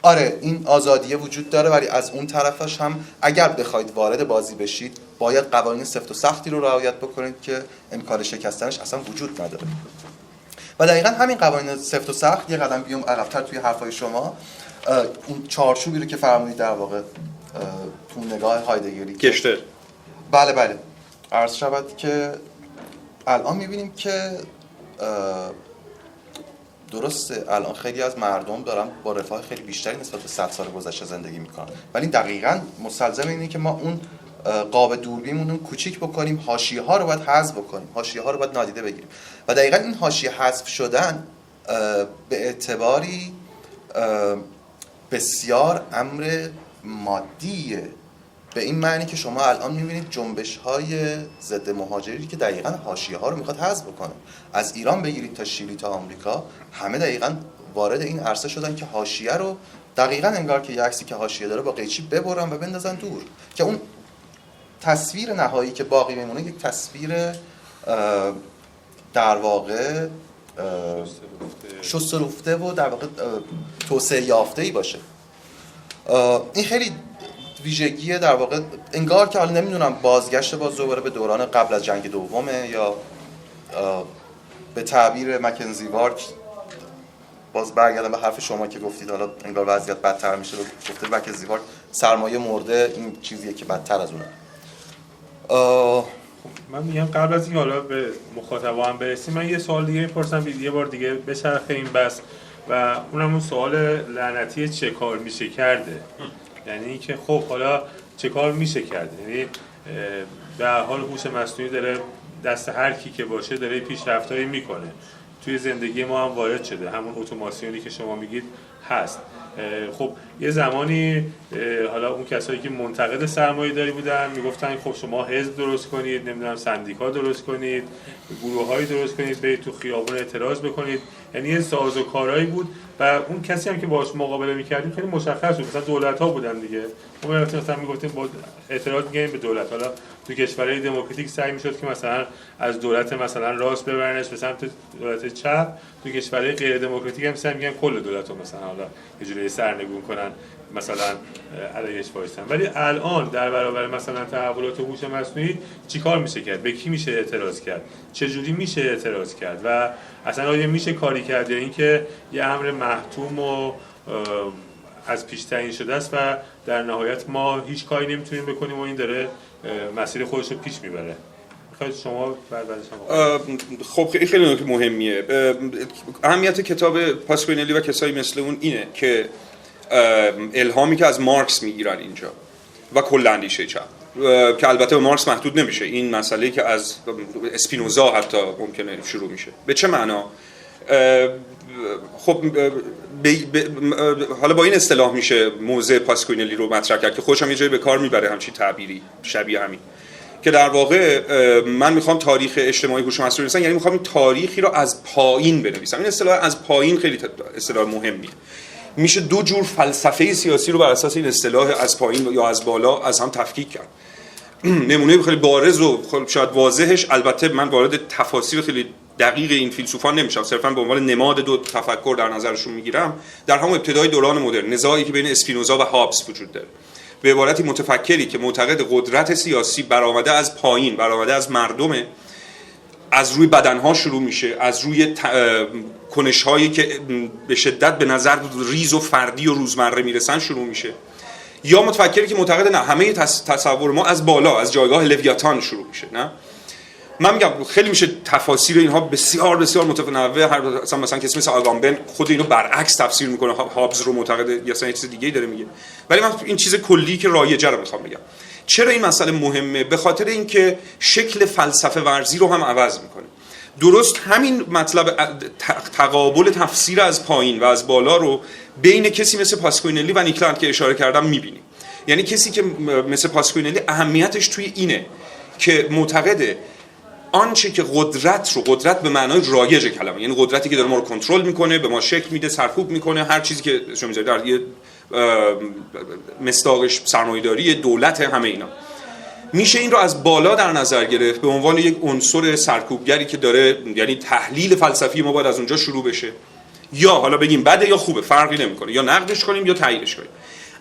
آره این آزادیه وجود داره، ولی از اون طرفش هم اگر بخواید وارد بازی بشید باید قوانین سفت و سختی رو رعایت بکنید که امکان شکستنش اصلا وجود نداره. و دقیقاً همین قوانین سفت و سخت، یه قدم بیام عقب‌تر توی حرفای شما، اون چارچوبی رو که فرمودید در واقع تو نگاه هایدگری گشتر، بله عرض شود که الان می‌بینیم که درسته الان خیلی از مردم دارن با رفاه خیلی بیشتری نسبت به 100 سال گذشته زندگی میکنن، ولی دقیقاً مستلزم اینه که ما اون قاب دوربینمون رو کوچیک بکنیم، حاشیه‌ها رو باید حذف بکنیم، حاشیه‌ها رو باید نادیده بگیریم. و دقیقاً این حاشیه حذف شدن به اعتباری بسیار امر مادیه، به این معنی که شما الان می‌بینید جنبش‌های ضد مهاجری که دقیقاً حاشیه‌ها رو می‌خواد حذف بکنه. از ایران بگیرید تا شیلی تا آمریکا، همه دقیقاً وارد این عرصه شدن که حاشیه رو دقیقاً انگار که یه عکسی که حاشیه داره با قیچی ببرن و بندازن دور، که اون تصویر نهایی که باقی میمونه یک تصویر در واقع شسته رفته و در واقع توسعه یافته‌ای باشه. این خیلی ویژگی در واقع انگار که حالا نمیدونم بازگشت باز دوباره به دوران قبل از جنگ دومه یا به تعبیر مکنزی وارک باز برگردم به حرف شما که گفتید حالا انگار وضعیت بدتر میشه، گفته مکنزی وارک سرمایه مرده این چیزیه که بدتر از اونه. من میگم قبل از این حالا به مخاطبا هم برسیم، من یه سوال دیگه میپرسم یه بار دیگه بچرخه این بس، و اونم اون سوال لعنتی چه کار میشه کرده. یعنی اینکه خب حالا چه کار میشه کرد، یعنی به هر حال هوش مصنوعی داره دست هر کی که باشه داره پیشرفتایی میکنه، توی زندگی ما هم وارد شده، همون اتوماسیونی که شما میگید هست. خب یه زمانی حالا اون کسایی که منتقد سرمایه‌داری بودن میگفتن خب شما حزب درست کنید، نمیدونم سندیکا درست کنید، گروه‌هایی درست کنید، برید تو خیابون اعتراض بکنید، یعنی یه سازوکارهایی بود و اون کسی هم که باهاش مقابله می‌کردیم خیلی مشخص بود، مثلا دولت‌ها بودن دیگه. ما مثلا میگفتیم با اعتراض می‌کردیم به دولت. حالا تو کشورهای دموکراتیک سعی می‌شد که مثلا از دولت مثلا راست ببرنش به سمت دولت چپ، تو کشورهای غیر دموکراتیک هم سعی می‌کنن کل دولت‌ها مثلا حالا یه جوری سرنگون کنن، مثلا علیهش وایسن. ولی الان در برابر مثلا تحولات هوش مصنوعی چیکار میشه کرد؟ به کی میشه اعتراض کرد؟ چه جوری میشه اعتراض کرد؟ و اصلا آیا میشه کاری کرد یا اینکه یه امر محتوم و از پیش تعیین شده است و در نهایت ما هیچ کاری نمیتونیم بکنیم و این داره مسیر خودش رو پیش میبره؟ میخواید شما خب خیلی نکته مهمیه. اهمیت کتاب پاسکوینلی و کسایی مثل اون اینه که الهامی که از مارکس میگیرن اینجا و کل اندیشه چپ، که البته به مارکس محدود نمیشه، این مسئله که از اسپینوزا حتی ممکنه شروع میشه. به چه معنا؟ خب حالا با این اصطلاح میشه موضع پاسکوینلی رو مطرح کرد که خودش هم یه جایی به کار میبره همچین تعبیری شبیه همین، که در واقع من میخوام تاریخ اجتماعی هوش مصنوعی بنویسم، یعنی میخوام این تاریخی رو از پایین بنویسم. این اصطلاح از پایین خیلی اصطلاح مهمیه. میشه دو جور فلسفه سیاسی رو بر اساس این اصطلاح از پایین یا از بالا از هم تفکیک کرد. نمونه خیلی بارز و شاید واضحش، البته من وارد تفاسیر خیلی دقیق این فیلسوفان نمیشم، صرفا به عنوان نماد دو تفکر در نظرشون میگیرم، در همون ابتدای دوران مدرن نزاعی که بین اسپینوزا و هابز وجود داره. به عبارتی متفکری که معتقد قدرت سیاسی برآمده از پایین، برآمده از مردمه، از روی بدنها شروع میشه، از روی کنش‌هایی که به شدت به نظر ریز و فردی و روزمره میرسن شروع میشه، یا متفکری که معتقد نه همه تصور ما از بالا، از جایگاه لویاتان شروع میشه. نه من میگم خیلی میشه تفاسیر اینها بسیار بسیار متنوع. مثلا کسی مثل آگامبن خود اینو برعکس تفسیر میکنه، هابز رو معتقد یا اصلا چیز دیگه‌ای داره میگه. ولی من این چیز کلی که رایجه رو میخوام بگم. چرا این مسئله مهمه؟ به خاطر اینکه شکل فلسفه ورزی رو هم عوض میکنه. درست همین مطلب تقابل تفسیر از پایین و از بالا رو بین کسی مثل پاسکوینلی و نیکلند که اشاره کردم میبینیم. یعنی کسی که مثل پاسکوینلی اهمیتش توی اینه که معتقده آنچه که قدرت به معنای رایج کلمه، یعنی قدرتی که داره ما رو کنترل میکنه، به ما شکل میده، سرکوب میکنه، هر چیزی که شما میذارید در یه مصداقش سرمایه‌داری، دولت، همه اینا. میشه این رو از بالا در نظر گرفت به عنوان یک عنصر سرکوبگری که داره، یعنی تحلیل فلسفی ما باید از اونجا شروع بشه، یا حالا بگیم بده یا خوبه، فرقی نمیکنه، یا نقدش کنیم یا تاییدش کنیم.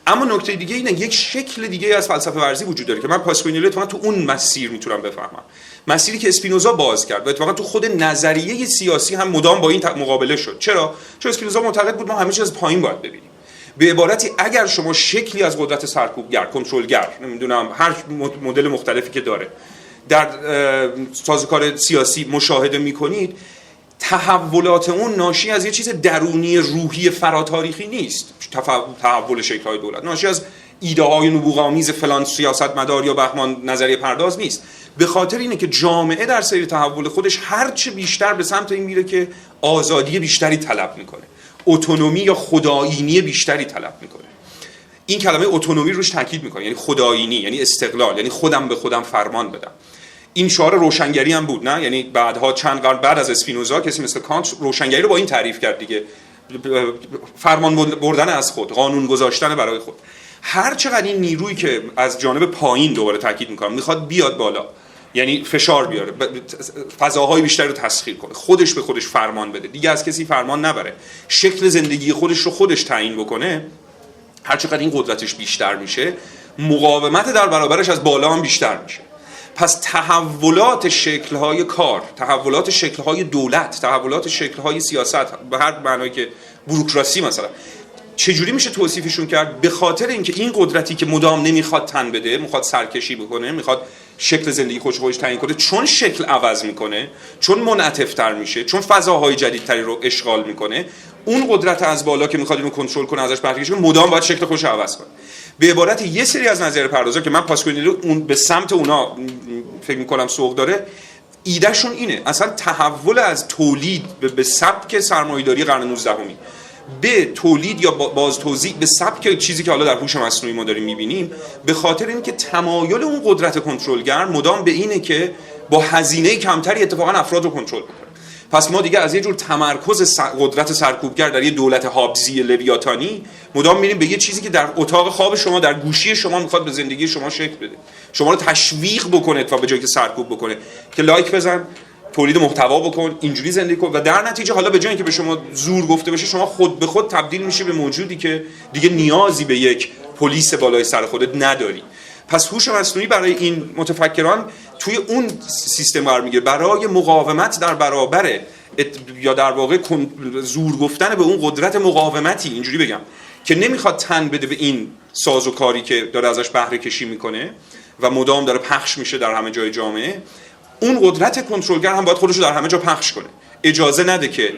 اما نکته دیگه اینه یک شکل دیگه از فلسفه ورزی وجود داره که من پاسکوینیلی اتفاقا تو اون مسیر میتونم بفهمم، مسیری که اسپینوزا باز کرد و اتفاقا تو خود نظریه سیاسی هم مدام با این مقابله شد. چرا؟ چون اسپینوزا معتقد بود ما همه چیز از پایین باید ببینیم. به عبارتی اگر شما شکلی از قدرت سرکوبگر، کنترلگر، نمیدونم هر مدل مختلفی که داره در سازوکار سیاسی مشاهده میکنید، تحولات اون ناشی از یه چیز درونی روحی فراتاریخی نیست. تحول شکل‌های دولت ناشی از ایده‌های نبوغ‌آمیز فلان سیاستمدار یا بهمان نظریه پرداز نیست. به خاطر اینه که جامعه در سیر تحول خودش هرچه بیشتر به سمت این میره که آزادی بیشتری طلب میکنه، اتونومی یا خدایینی بیشتری طلب میکنه. این کلمه اتونومی روش تاکید میکنه، یعنی خدایینی، یعنی استقلال، یعنی خودم به خودم فرمان بدم. این شعار روشنگری هم بود، نه؟ یعنی بعدها چند قرن بعد از اسپینوزا کسی مثل کانت روشنگری رو با این تعریف کرد دیگه، فرمان بردن از خود، قانون گذاشتن برای خود. هر چقدر این نیرویی که از جانب پایین، دوباره تاکید میکنم، میخواد بیاد بالا، یعنی فشار بیاره، فضاهای بیشتری رو تسخیر کنه، خودش به خودش فرمان بده، دیگه از کسی فرمان نبره، شکل زندگی خودش رو خودش تعیین بکنه، هر چقدر این قدرتش بیشتر میشه، مقاومت در برابرش از بالا هم بیشتر میشه. پس تحولات شکل‌های کار، تحولات شکل‌های دولت، تحولات شکل‌های سیاست، به هر معنایی که بوروکراسی مثلا، چجوری میشه توصیفشون کرد؟ به خاطر اینکه این قدرتی که مدام نمیخواد تن بده، میخواد سرکشی بکنه، میخواد شکل زندگی خودش تعیین کنه، چون شکل عوض میکنه، چون منعطف‌تر میشه، چون فضاهای جدیدتری رو اشغال میکنه، اون قدرت از بالا که میخواد اینو کنترل کنه، ازش بهره بگیره، مدام باید شکل خودش عوض کنه. به عبارت یه سری از نظریه پردازا که من پاسکوینیلی اون به سمت اونا فکر میکنم سوق داره، ایدهشون اینه اصلا تحول از تولید به سبک سرمایه‌داری قرن 19 به تولید یا باز توزیع به سبک چیزی که حالا در هوش مصنوعی ما داریم میبینیم، به خاطر اینکه تمایل اون قدرت کنترلگر مدام به اینه که با هزینه کمتری اتفاقا افراد رو کنترل کنه. پس ما دیگه از یه جور تمرکز قدرت سرکوبگر در یه دولت هابزی لویاتانی مدام میریم به یه چیزی که در اتاق خواب شما، در گوشی شما میخواد به زندگی شما شکل بده، شما رو تشویق بکنه تا به جای که سرکوب بکنه که لایک بزن، تولید محتوا بکن، اینجوری زندگی کن، و در نتیجه حالا به جای اینکه به شما زور گفته بشه، شما خود به خود تبدیل میشه به موجودی که دیگه نیازی به یک پلیس بالای سر خودت نداری. پس هوش مصنوعی برای این متفکران توی اون سیستم قرار میگیره، برای مقاومت در برابر یا در واقع زور گفتن به اون قدرت مقاومتی، اینجوری بگم، که نمیخواد تن بده به این سازوکاری که داره ازش بهره کشی میکنه و مدام داره پخش میشه در همه جای جامعه. اون قدرت کنترلگر هم باید خودش رو در همه جا پخش کنه، اجازه نده که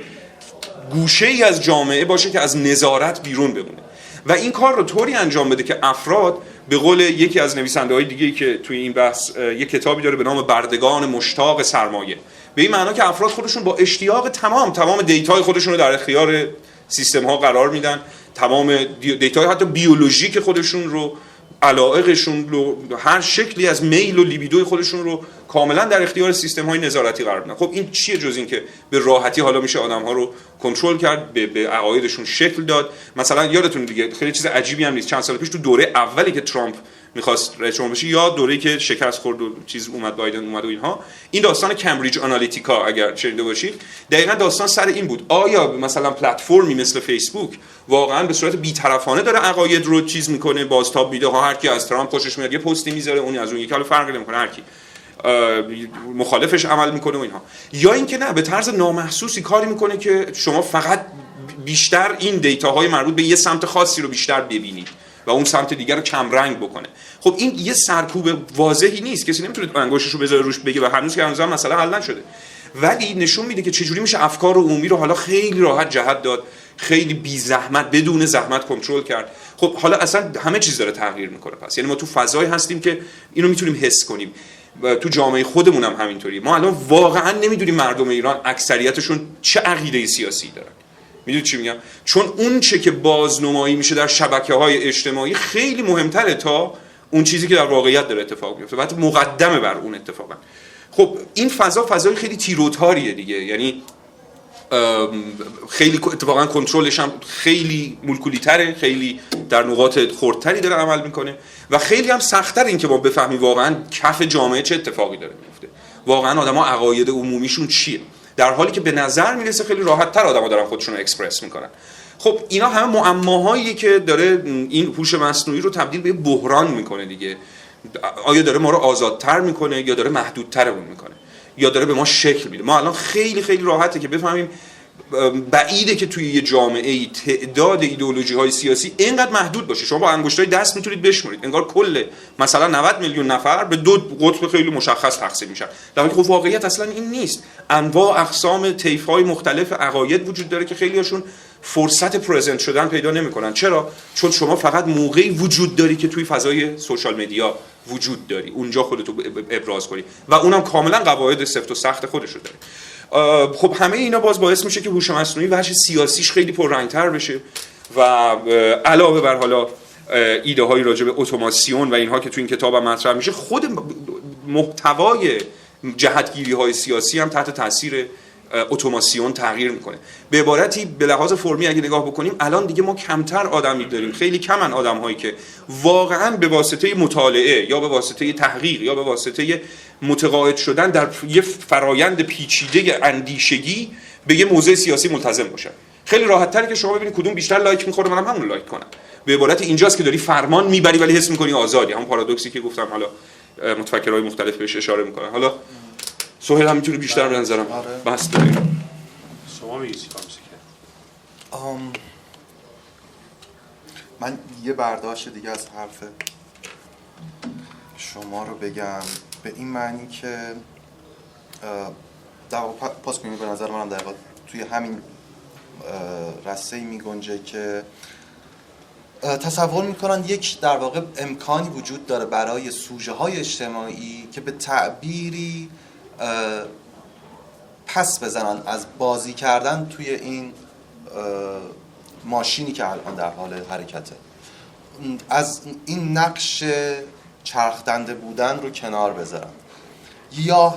گوشه‌ای از جامعه باشه که از نظارت بیرون بمونه، و این کار رو طوری انجام بده که افراد، به قول یکی از نویسنده‌های دیگه‌ای که توی این بحث یک کتابی داره به نام بردگان مشتاق سرمایه، به این معنا که افراد خودشون با اشتیاق تمام دیتای خودشون رو در اختیار سیستم‌ها قرار میدن، تمام دیتای حتی بیولوژیک خودشون رو، علایقشون رو، هر شکلی از میل و لیبیدوی خودشون رو کاملا در اختیار سیستم‌های نظارتی قرار میدن. خب این چیه جز این که به راحتی حالا میشه آدم‌ها رو کنترل کرد، به عقایدشون شکل داد. مثلا یادتون دیگه خیلی چیز عجیبی هم نیست، چند سال پیش تو دوره اولی که ترامپ می‌خواست رئیس جمهور بشه، یا دوره‌ای که شکست خورد و چیز اومد، بایدن اومد و اینها، این داستان کمبریج آنالیتیکا اگر شنیده باشید، دقیقاً داستان سر این بود، آیا مثلا پلتفرمی مثل فیسبوک واقعاً به صورت بی‌طرفانه داره عقاید رو چیز میکنه، بازتاب میده ها، هر کی از ترامپ خوشش میاد یه پستی میذاره، اون از اون یکی، حالا فرقی نمیکنه، هر کی مخالفش عمل میکنه و اینها، یا اینکه نه، به طرز نامحسوسی کاری میکنه که شما فقط بیشتر این دیتاهای مربوط به یه سمت خاصی رو بیشتر ببینید و اون سمت دیگر رو کم رنگ بکنه. خب این یه سرکوب واضحی نیست، کسی نمیتونه انگشتش رو بذاره روش بگه و هنوز که هنوز مسئله حل نشده، ولی نشون میده که چجوری میشه افکار عمومی رو حالا خیلی راحت جهت داد، خیلی بی زحمت، بدون زحمت کنترل کرد. خب حالا اصلا همه چیز داره تغییر میکنه، پس یعنی ما تو فضایی هستیم که اینو میتونیم حس کنیم، تو جامعه خودمون هم همینطوری. ما الان واقعا نمیدونیم مردم ایران اکثریتشون چه عقیده سیاسی دارن. میدونید چی میگم؟ چون اون چه که بازنمایی میشه در شبکه‌های اجتماعی خیلی مهمتره تا اون چیزی که در واقعیت داره اتفاق میفته، بعد مقدمه بر اون اتفاقا. خب این فضای خیلی تیروتاریه دیگه، یعنی خیلی اتفاقا کنترلش هم خیلی مولکولی تره، خیلی در نقاط خردتری داره عمل میکنه و خیلی هم سخت‌تر این که ما بفهمیم واقعا کف جامعه چه اتفاقی داره میفته، واقعا آدما عقاید عمومیشون چیه، در حالی که به نظر میرسه خیلی راحت‌تر آدما دارن خودشون رو اکسپرس میکنن. خب اینا همه معماهایی که داره این هوش مصنوعی رو تبدیل به بحران میکنه دیگه. آیا داره ما رو آزادتر میکنه یا داره محدودترمون میکنه یا داره به ما شکل میده؟ ما الان خیلی خیلی راحته که بفهمیم، بعیده که توی یه جامعه تعداد ایدئولوژی های سیاسی اینقدر محدود باشه. شما با انگشتای دست میتونید بشمرید، انگار کل مثلا 90 میلیون نفر به دو قطب خیلی مشخص تقسیم میشن، در حالی که خب واقعیت اصلا این نیست. انواع اقسام طیف‌های مختلف عقاید وجود داره که خیلی‌هاشون فرصت پرزنت شدن پیدا نمی‌کنن. چرا؟ چون شما فقط موقعی وجود داری که توی فضای سوشال مدیا وجود داری، اونجا خودتو ابراز کنی و اونم کاملا قواعد سفت و سخت خودش رو داره. خب همه اینا باز باعث میشه که هوش مصنوعی وجه سیاسیش خیلی پررنگ‌تر بشه و علاوه بر حالا ایده های راجع به اتوماسیون و اینها که تو این کتاب هم مطرح میشه، خود محتوای جهتگیری های سیاسی هم تحت تاثیر اتوماسیون تغییر میکنه. به عبارتی به لحاظ فرمی اگه نگاه بکنیم، الان دیگه ما کمتر آدمی داریم، خیلی کمن آدم‌هایی که واقعاً به واسطه مطالعه یا به واسطه تحقیق یا به واسطه متقاعد شدن در یه فرایند پیچیده اندیشگی به یه موضوع سیاسی ملتزم باشن. خیلی راحت‌تره که شما ببینید کدوم بیشتر لایک می‌خوره، منم همون لایک کنم. به عبارت اینجاست که داری فرمان میبری ولی حس می‌کنی آزادی، همون پارادوکسی که گفتم حالا متفکرای مختلف بهش اشاره می‌کنن. حالا سهیل هم میتونه بیشتر به نظرم بحث داریم. شما میگی چی کار میشه؟ من یه برداشت دیگه از حرف شما رو بگم، به این معنی که در واقع پاس کنیم به نظر منم در واقع توی همین رسته‌ای میگنجه که تصور میکنن یک در واقع امکانی وجود داره برای سوژه های اجتماعی که به تعبیری پس بزنن از بازی کردن توی این ماشینی که الان در حال حرکته، از این نقش چرخدنده بودن رو کنار بذارن یا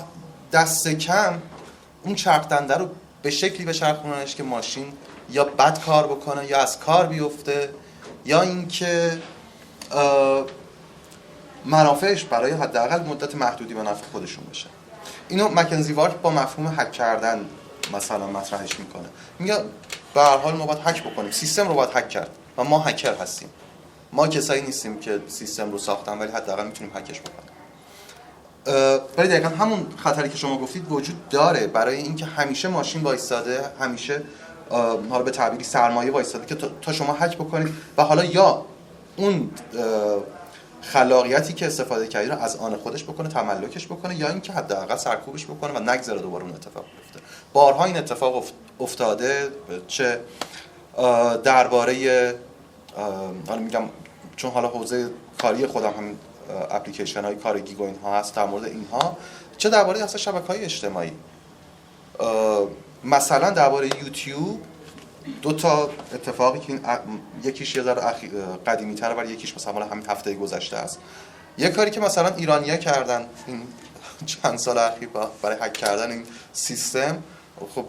دست کم اون چرخدنده رو به شکلی بچرخوننش که ماشین یا بد کار بکنه یا از کار بیفته یا اینکه منافعش برای حداقل مدت محدودی به نفع خودشون بشه. اینو مکنزی وارک با مفهوم هک کردن مثلا مطرحش میکنه. میگه به هر حال ما باید هک بکنیم، سیستم رو باید هک کرد و ما هکر هستیم. ما کسایی نیستیم که سیستم رو ساختن ولی حداقل میتونیم هکش بکنیم. ولی دقیقاً همون خطری که شما گفتید وجود داره برای اینکه همیشه ماشین وایساده، همیشه حالا به تعبیری سرمایه وایساده که تا شما هک بکنید و حالا یا اون خلاقیتی که استفاده کردی رو از آن خودش بکنه، تملکش بکنه، یا اینکه حداقل سرکوبش بکنه و نگذره دوباره اون اتفاق بیفته. بارها این اتفاق افتاده، چه درباره حالا میگم چون حالا حوزه کاری خودم همین اپلیکیشن های کارگی و اینها هست، در مورد اینها، چه درباره اصلا شبکه‌های اجتماعی. مثلا درباره یوتیوب دو تا اتفاقی که یکیش یه ذره قدیمی تره ولی یکیش مثلا همین هفته گذشته است. یه کاری که مثلا ایرانی‌ها کردن این چند سال اخیر برای هک کردن این سیستم، خب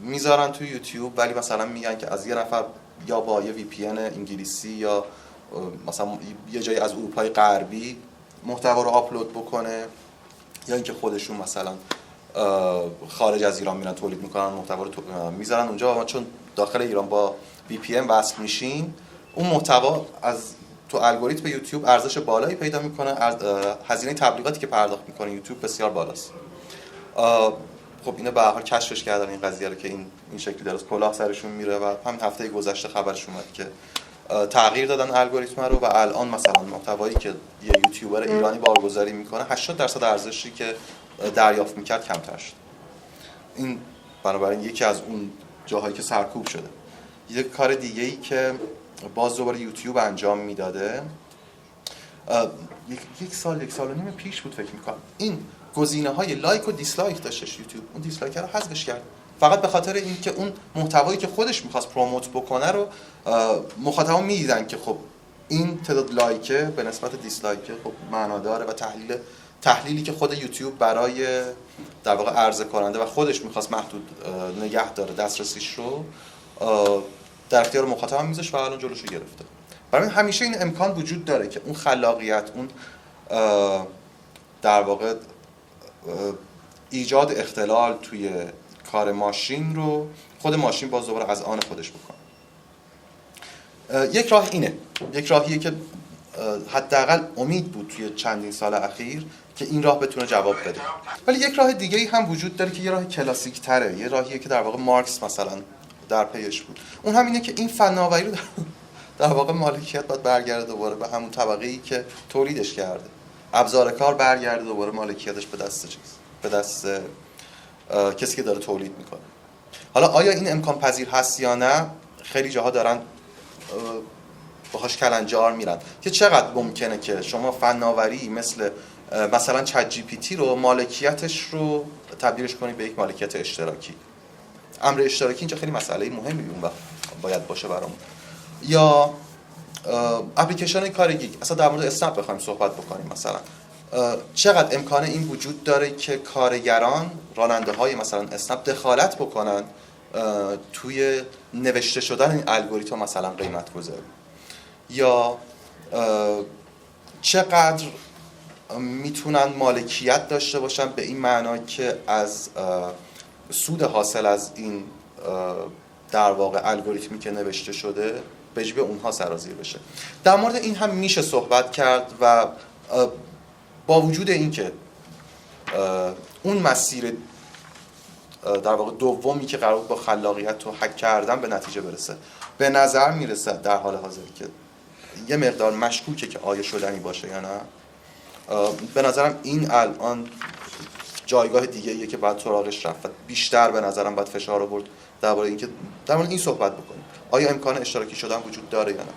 میذارن تو یوتیوب ولی مثلا میگن که از یه نفر یا با یه VPN انگلیسی یا مثلا یه جایی از اروپای غربی محتوا رو آپلود بکنه، یا اینکه خودشون مثلا خارج از ایران میرن تولید میکنن محتوا رو میذارن اونجا و ما چون داخل ایران با VPN وصل میشیم اون محتوا از تو الگوریتم یوتیوب ارزش بالایی پیدا میکنه، هزینه تبلیغاتی که پرداخت میکنه یوتیوب بسیار بالاست. خب اینا به هر حال کشفش کردن این قضیه رو که این شکلی درست کلاه سرشون میره و همین هفته گذشته خبرش اومد که تغییر دادن الگوریتم رو و الان مثلا محتوایی که یه یوتیوبر ایرانی بارگذاری میکنه 80% ارزشی که دریافت میکرد کمتر شد. این بنابراین یکی از اون جاهایی که سرکوب شده. یه کار دیگه‌ای که باز دوباره یوتیوب انجام میداده، یک سال و نیم پیش بود فکر میکنم، این گزینه‌های لایک و دیسلایک داشتش یوتیوب، اون دیسلایک رو حذفش کرد فقط به خاطر اینکه اون محتوایی که خودش می‌خواست پروموت بکنه رو مخاطبا می‌دیدن که خب این تعداد لایکه به نسبت دیسلایکه خب معناداره و تحلیل تحلیلی که خود یوتیوب برای در واقع عرضه کننده و خودش میخواست محدود نگه داره دسترسیش رو در اختیار مخاطب میذاشت و الان جلوشو گرفته. برای همیشه این امکان وجود داره که اون خلاقیت، اون در واقع ایجاد اختلال توی کار ماشین رو خود ماشین باز دوباره از آن خودش بکنه. یک راه اینه، یک راهیه که حداقل امید بود توی چندین سال اخیر که این راه بتونه جواب بده. ولی یک راه دیگه‌ای هم وجود داره که یه راه کلاسیک تره، یه راهیه که در واقع مارکس مثلا در پیش بود. اون هم اینه که این فناوری رو در واقع مالکیت باید برگرده دوباره به همون طبقه‌ای که تولیدش کرده. ابزار کار برگرده دوباره مالکیتش به دست کسی که داره تولید میکنه. حالا آیا این امکان پذیر هست یا نه؟ خیلی جاها دارن باهاش کلنجار میرن که چقدر ممکنه که شما فناوری مثلا چت جی پی تی رو مالکیتش رو تبدیلش کنید به یک مالکیت اشتراکی. امر اشتراکی اینجا خیلی مسئله مهمی اون وقت باید باشه برامون. یا اپلیکیشن کار گیگ، اصلا در مورد اسنپ بخوایم صحبت بکنیم، مثلا چقدر امکان این وجود داره که کارگران راننده های مثلا اسنپ دخالت بکنن توی نوشته شدن این الگوریتم مثلا قیمت گذاری، یا چقدر میتونن مالکیت داشته باشن به این معنا که از سود حاصل از این در واقع الگوریتمی که نوشته شده به جیب اونها سرازیر بشه. در مورد این هم میشه صحبت کرد و با وجود این که اون مسیر در واقع دومی که قرار با خلاقیت و هک کردن به نتیجه برسه، به نظر میرسه در حال حاضر که یه مقدار مشکوکه که آیا شدنی باشه یا نه. به نظرم این الان جایگاه دیگه ایه که باید سراغش رفت. بیشتر به نظرم باید فشار آورد در مورد این صحبت بکنیم. آیا امکان اشتراکی شدن وجود داره یا نه؟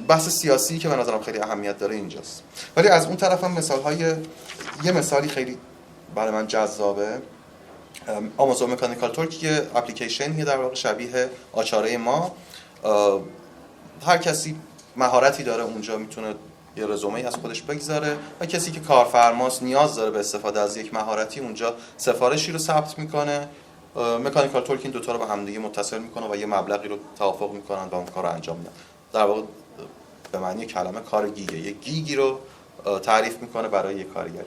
بحث سیاسی که به نظرم خیلی اهمیت داره اینجاست. ولی از اون طرف هم یه مثالی خیلی برای من جذابه. آمازون مکانیکال تورک یه اپلیکیشنیه در واقع شبیه آچاره ما. هر کسی مهارتی داره اونجا میتونه یه رزومه از خودش بگذاره و کسی که کارفرماست نیاز داره به استفاده از یک مهارتی اونجا سفارشی رو ثبت میکنه. مکانیکال تورک این دوتا رو به هم دیگه متصل میکنه و یه مبلغی رو توافق میکنن و اون کار رو انجام میدن. در واقع به معنی کلمه کار گیگه، یه گیگی رو تعریف میکنه برای یه کارگری.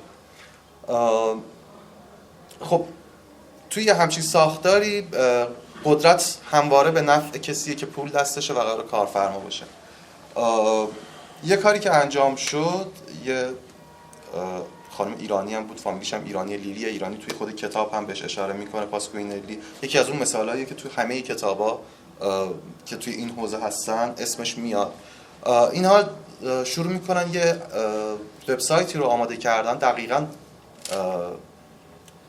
خب توی همچین ساختاری قدرت همواره به نفع کسیه که پول دستشه و قرار کارفرما باشه. یه کاری که انجام شد، یه خانم ایرانی هم بود، فامیلیش هم ایرانی، لیلی ایرانی، توی خود کتاب هم بهش اشاره میکنه، پاسکوینلی. یکی از اون مثالاییه که توی همه کتابا که توی این حوزه هستن اسمش میاد. اینها شروع میکنن یه وبسایتی رو آماده کردن دقیقاً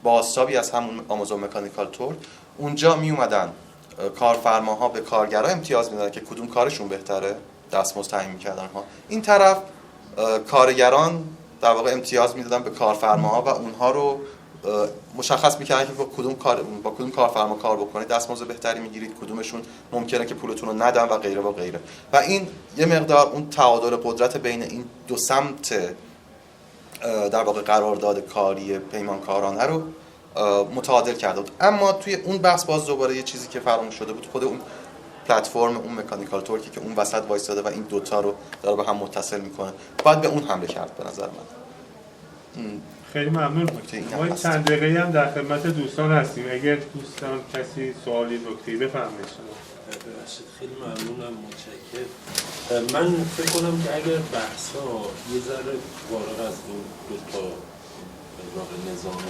با آستابی از همون آمازون مکانیکال تورک. اونجا می اومدن کارفرماها به کارگرها امتیاز میدادن که کدوم کارشون بهتره، دستمزد تعیین میکردن ها. این طرف کارگران در واقع امتیاز میدادن به کارفرماها و اونها رو مشخص میکردن که با کدوم کارفرما کار بکنید دستمزد بهتری میگیرید، کدومشون ممکنه که پولتون رو ندن و غیره و غیره. و این یه مقدار اون تعادل قدرت بین این دو سمت در واقع قرارداد کاری پیمانکارانه رو متعادل کرده بود. اما توی اون بحث باز دوباره یه چیزی که فراموش شده بود، خود اون پلتفرم اون مکانیکال تورکی که اون وسط وایساده و این دوتا رو داره به هم متصل میکنه، باید به اون حمله کرد به نظر من. خیلی ممنون. ما چند دقیقه هم در خدمت دوستان هستیم. اگر دوستان کسی سوالی نکته‌ای بفرمایید. خیلی ممنونم، متشکرم. من فکر کنم که اگر بحثا یه ذره فارغ از این دو تا نظام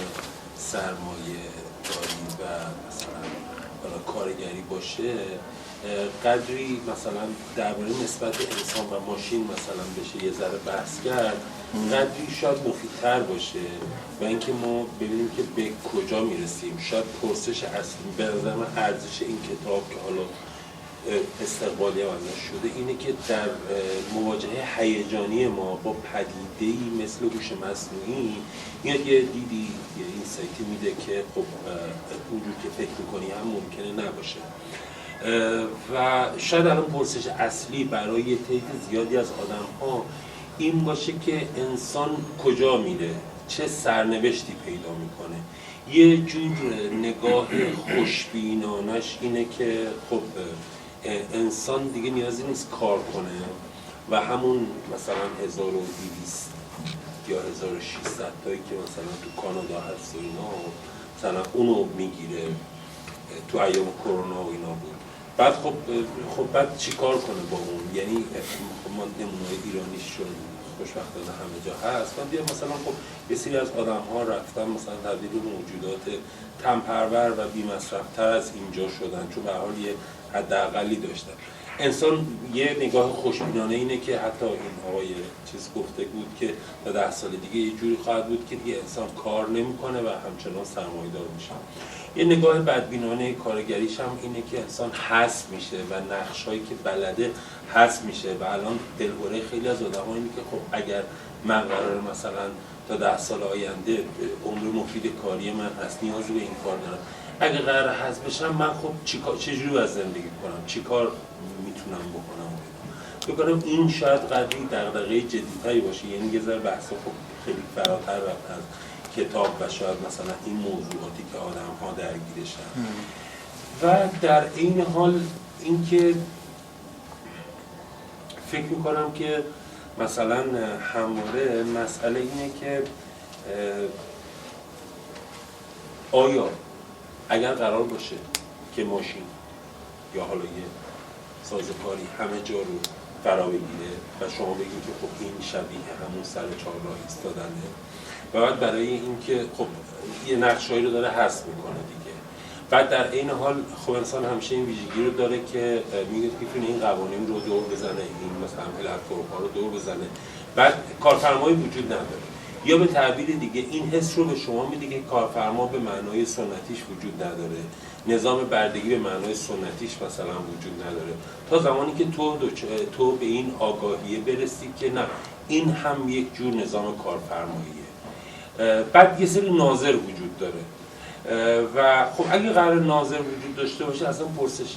سرمایه داری و مثلا کارگری باشه، قدری مثلا درباره نسبت انسان و ماشین مثلا بشه یه ذره بحث کرد، قدری شاید مفیدتر باشه و اینکه ما ببینیم که به کجا میرسیم. شاید پرسش اصلی به نظر من ارزش این کتاب که حالا استقبالی هم ازش شده اینه که در مواجهه هیجانی ما با پدیده‌ای مثل هوش مصنوعی یه دیدی یه اینسایتی میده که خب اونجور که فکر میکنی هم ممکنه نباشه. و شاید الان پرسش اصلی برای تعداد زیادی از آدم ها این باشه که انسان کجا میره، چه سرنوشتی پیدا میکنه. یه جور نگاه خوشبینانش اینه که خب انسان دیگه نیازی نیست کار کنه و همون مثلا 1200 یا 1600 تایی که مثلا تو کانادا هست و اینا مثلا اونو میگیره تو ایام کرونا و اینا بود. بعد خب بعد چی کار کنه با اون؟ یعنی ما نمونه‌های ایرانی شد خوشبختانه همه جا هست. من دیگه مثلا خب یه سری از آدم ها رفتن مثلا تبدیل به موجودات تن‌پرور و بی‌مصرف‌تر از اینجا شدن، چون به هر حال یه حداقلی داشتن. انسان یه نگاه خوشبینانه اینه که حتی این آقای چیز گفته بود که تا 10 سال دیگه یه جوری خواهد بود که دیگه انسان کار نمی‌کنه و همچنان سرمایه‌دار میشه. یه نگاه بدبینانه کارگریش هم اینه که انسان حذف میشه و نقش‌هایی که بلده حذف میشه و الان دلهره خیلی از آدم‌ها اینه که خب اگر من قراره مثلا تا 10 سال آینده عمر مفید کاری من هست، نیازی به این کار دارم، اگه قرار حذف بشم من خب چجوری از زندگی کنم، چی کار میتونم بکنم. این شاید قدری دغدغه جدی‌تری باشه، یعنی یه ذره بحث خب خیلی فراتر رفت از کتاب و شاید مثلا این موضوعاتی که آدم‌ها درگیرشن. و در این حال اینکه فکر می‌کنم که مثلا همواره مسئله اینه که آیا اگر قرار باشه که ماشین یا حالا یه سازوکاری همه جا رو فرا بگیره و شما بگید که خب این شبیه همون سر چهارراه ایستادنه و بعد برای اینکه خب یه نقشه‌ای رو داره حذف میکنه دیگه، بعد در این حال خب انسان همیشه این ویژگی رو داره که میتونه این قوانین رو دور بزنه، این مثلا پلتفرم‌ها رو دور بزنه، بعد کارفرمایی وجود نداره. یا به تعبیر دیگه این حس رو به شما میده که کارفرما به معنای سنتیش وجود نداره، نظام بردگی به معنای سنتیش مثلا وجود نداره، تا زمانی که تو به این آگاهیه برسی که نه، این هم یک جور نظام کارفرماییه. بعد یه سری ناظر وجود داره و خب اگه قرار ناظر وجود داشته باشه، اصلا پرسش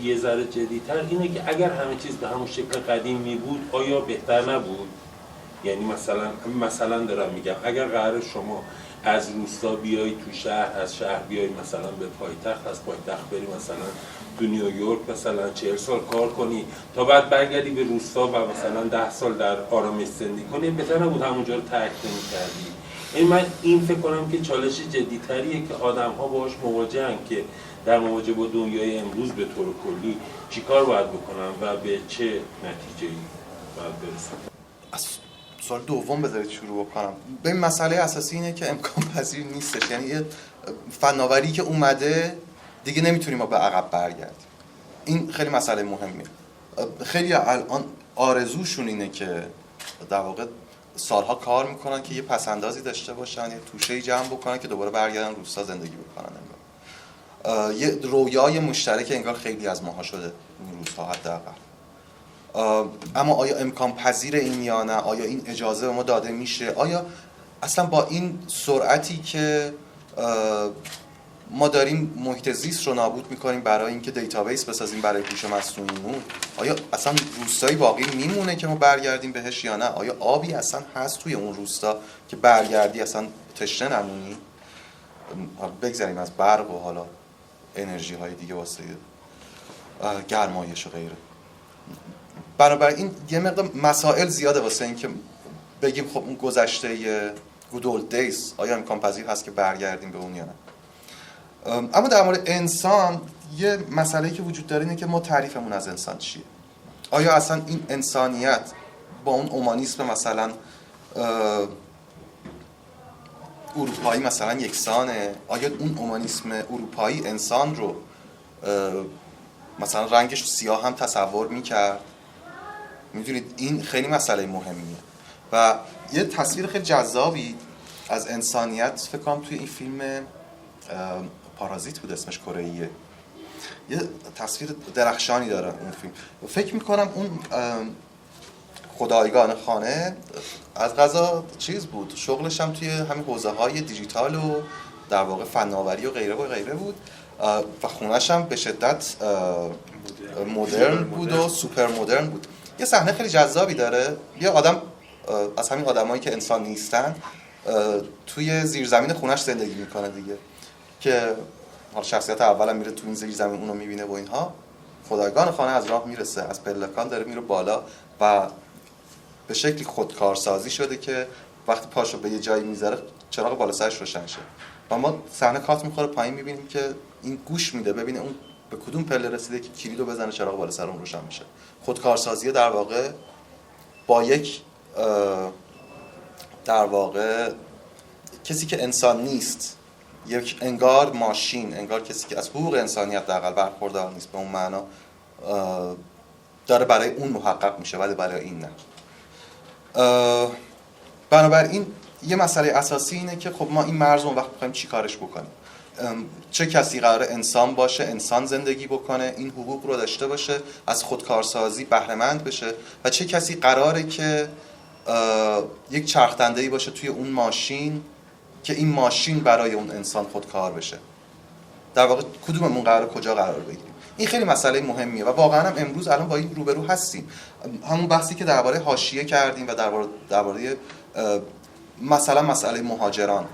یه ذره جدی‌تر اینه که اگر همه چیز به همون شکل قدیمی بود آیا بهتر نبود؟ یعنی مثلا دارم میگم اگر قرار شما از روستا بیای تو شهر، از شهر بیای مثلا به پایتخت، از پایتخت بری مثلا تو نیویورک مثلا 40 سال کار کنی تا بعد برگردی به روستا و مثلا 10 سال در آرامش زندگی کنی، بهتر نبود همونجا رو ترک نمی‌کردی؟ این من این فکر کنم که چالش جدی‌تریه که آدم‌ها باهاش مواجهن که در مواجهه با دنیای امروز به طور کلی چیکار باید بکنن و به چه نتیجه‌ای باید برسن. از سوال دوم بذارید شروع بکنم. به مسئله اساسی اینه که امکان پذیر نیستش، یعنی یه فناوری که اومده دیگه نمیتونیم ما به عقب برگردیم. این خیلی مسئله مهمیه. خیلی الان آرزوشون اینه که در واقع سالها کار میکنن که یه پسندازی داشته باشن، یه توشه‌ای جمع بکنن که دوباره برگردن روستا زندگی بکنن. انگار یه رویای مشترک انگار خیلی از ماها شده این روزها حداقل. اما آیا امکان پذیر این یا نه؟ آیا این اجازه به ما داده میشه؟ آیا اصلا با این سرعتی که ما داریم محیط زیست رو نابود میکنیم برای اینکه دیتابیس بسازیم برای هوش مصنوعیمون، آیا اصلا روستایی باقی میمونه که ما برگردیم بهش یا نه؟ آیا آبی اصلا هست توی اون روستا که برگردی اصلا تشنه نمونی؟ بگذاریم از برق و حالا انرژی های دیگه واسه گرمایش و غیره. بنابراین یه مقدار مسائل زیاده واسه این که بگیم خب اون گذشته good old days آیا امکان پذیر هست که برگردیم به اون یا نه. اما در مورد انسان یه مسئله‌ای که وجود داره اینه که ما تعریفمون از انسان چیه؟ آیا اصلا این انسانیت با اون اومانیسم مثلا اروپایی مثلا یکسانه؟ آیا اون اومانیسم اروپایی انسان رو مثلا رنگش سیاه هم تصور میکرد؟ میدونید این خیلی مسئله مهمیه و یه تصویر خیلی جذابی از انسانیت فکر کنم توی این فیلم پارازیت بود اسمش، کره‌ایه، یه تصویر درخشانی داره اون فیلم. فکر میکنم اون خدایگان خانه از قضا چیز بود، شغلش هم توی همین حوزه‌های دیجیتال و در واقع فناوری و غیره و غیره بود و خونه‌ش هم به شدت مدرن بود و سوپر مدرن بود. یه صحنه خیلی جذابی داره، یه آدم از همین آدمایی که انسان نیستن توی زیرزمین خونش زندگی میکنه دیگه، که حالا شخصیت اولم میره تو این زیرزمین اونو میبینه و اینها. خدایگان خانه از راه میرسه، از پلکان داره میره بالا و به شکلی خودکارسازی شده که وقتی پاشو به یه جایی میذاره چراغ بالا سرش روشن شه و ما صحنه کات میخوره پایین میبینیم که این گوش میده ببینه اون به کدوم پله رسیده که کلیدو بزنه چراغ بالا سر اون روشن میشه. خودکارسازی در واقع با یک در واقع کسی که انسان نیست، یک انگار ماشین، انگار کسی که از حقوق انسانیت حداقل برخوردار نیست به اون معنا، داره برای اون محقق میشه ولی برای این نه. بنابراین یه مسئله اساسی اینه که خب ما این مرز اون وقت می‌خوایم چی کارش بکنیم. چه کسی قراره انسان باشه، انسان زندگی بکنه، این حقوق رو داشته باشه، از خودکارسازی بهره مند بشه، و چه کسی قراره که یک چرخ‌دنده‌ای باشه توی اون ماشین که این ماشین برای اون انسان خودکار بشه. در واقع کدوممون قراره کجا قرار بگیریم؟ این خیلی مسئله مهمیه و واقعا هم امروز الان با این روبرو هستیم. همون بحثی که درباره حاشیه کردیم و درباره مثلا مسئله مهاجران،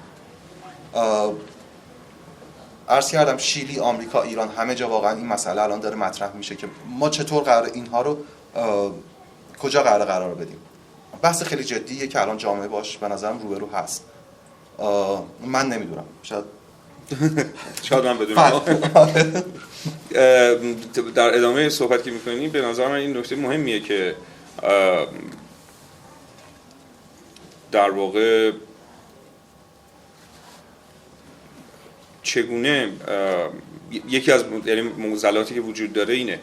عرض کردم شیلی، آمریکا، ایران، همه جا واقعا این مسئله الان داره مطرح میشه که ما چطور قراره اینها رو کجا قرار بدیم. بحث خیلی جدیه که الان جامعه باش به نظرم روبرو هست. من نمیدونم، شاید من بدونم. در ادامه صحبت که میکنیم به نظر من این نکته مهمیه که در واقع چگونه یکی از معضلاتی که وجود داره اینه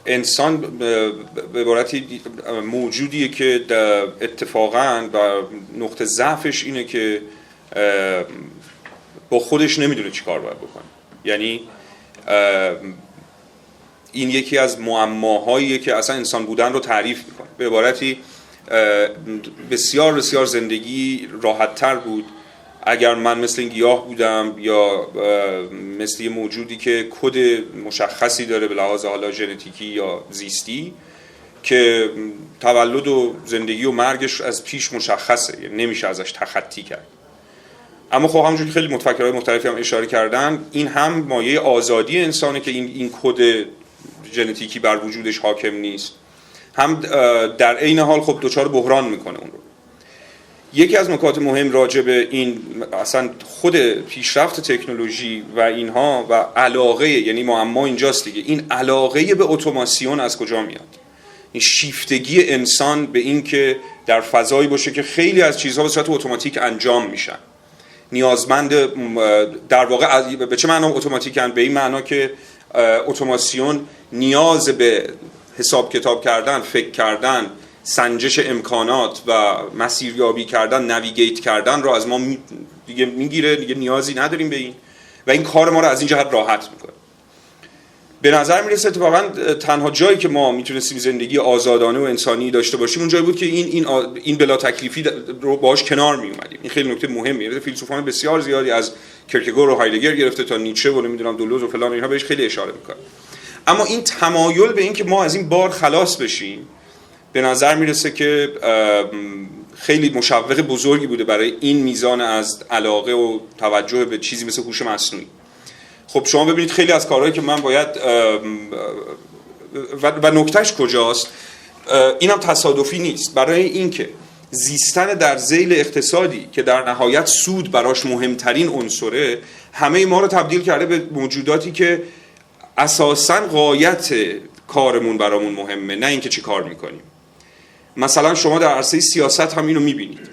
انسان به عبارتی موجودیه که اتفاقاً و نقطه ضعفش اینه که با خودش نمیدونه چی کار باید بکنه. یعنی این یکی از معماهاییه که اصلا انسان بودن رو تعریف میکنه. به عبارتی بسیار بسیار زندگی راحت‌تر بود اگر من مثل این گیاه بودم یا مثل یه موجودی که کد مشخصی داره به لحاظ حالا ژنتیکی یا زیستی که تولد و زندگی و مرگش از پیش مشخصه، یعنی نمیشه ازش تخطی کرد. اما خب همونجور که خیلی متفکرهای مختلفی هم اشاره کردن، این هم مایه آزادی انسانه که این کد ژنتیکی بر وجودش حاکم نیست، هم در عین حال خب دچار بحران میکنه اون رو. یکی از نکات مهم راجع به این اصلا خود پیشرفت تکنولوژی و اینها و علاقه، یعنی معما اینجاست دیگه، این علاقه به اتوماسیون از کجا میاد؟ این شیفتگی انسان به این که در فضایی باشه که خیلی از چیزها به صورت اتوماتیک انجام میشن، نیازمند در واقع به چه معنا اتوماتیکن؟ به این معنا که اتوماسیون نیاز به حساب کتاب کردن، فکر کردن، سنجش امکانات و مسیریابی کردن، نویگیت کردن رو از ما دیگه میگیره، دیگه نیازی نداریم به این و این کار ما رو از این جهت راحت میکنه. به نظر میرسه اتفاقا تنها جایی که ما میتونستیم زندگی آزادانه و انسانی داشته باشیم اون جایی بود که این بلا تکلیفی رو باهاش کنار می اومدیم. این خیلی نکته مهمیه. فیلسوفان بسیار زیادی از کرکگور و هایدگر گرفته تا نیچه و نمیدونم دولوز و فلان اینها بهش خیلی اشاره میکنه. اما این تمایل به این که ما از این بار خلاص بشیم به نظر میرسه که خیلی مشوق بزرگی بوده برای این میزان از علاقه و توجه به چیزی مثل هوش مصنوعی. خب شما ببینید خیلی از کارهایی که من باید و نکتهش کجاست، اینم تصادفی نیست. برای اینکه زیستن در ذیل اقتصادی که در نهایت سود براش مهمترین عنصره، همه ما رو تبدیل کرده به موجوداتی که اساساً غایت کارمون برامون مهمه، نه اینکه چی کار میکنیم. مثلا شما در عرصه سیاست هم اینو میبینید.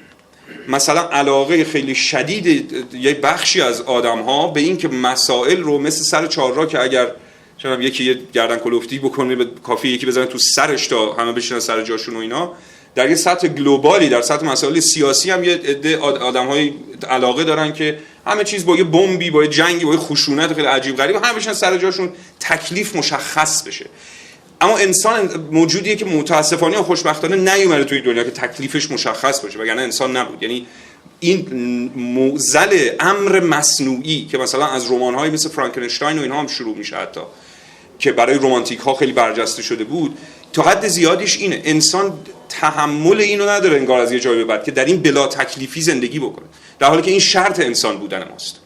مثلا علاقه خیلی شدید یه بخشی از آدم‌ها به این که مسائل رو مثل سر چهارراه که اگر چون یکی یه گردن کلفتی بکنه به کافی یکی بزنه تو سرش تا همه بشینن سر جاشون و اینا، در یه سطح گلوبالی در سطح مسائل سیاسی هم یه عده آدم‌های علاقه دارن که همه چیز با یه بمبی، با یه جنگی، با یه خشونت خیلی عجیب غریب همه بشینن سر جاشون، تکلیف مشخص بشه. اما انسان موجودیه که متاسفانه یا خوشبختانه نیومده توی دنیا که تکلیفش مشخص باشه، وگرنه انسان نبود. یعنی این معضل امر مصنوعی که مثلا از رمان‌های مثل فرانکنشتاین و اینها هم شروع میشه، حتی که برای رمانتیک ها خیلی برجسته شده بود، تا حد زیادیش اینه، انسان تحمل اینو نداره انگار از یه جایی به بعد که در این بلا تکلیفی زندگی بکنه، در حالی که این شرط انسان بودن ماست.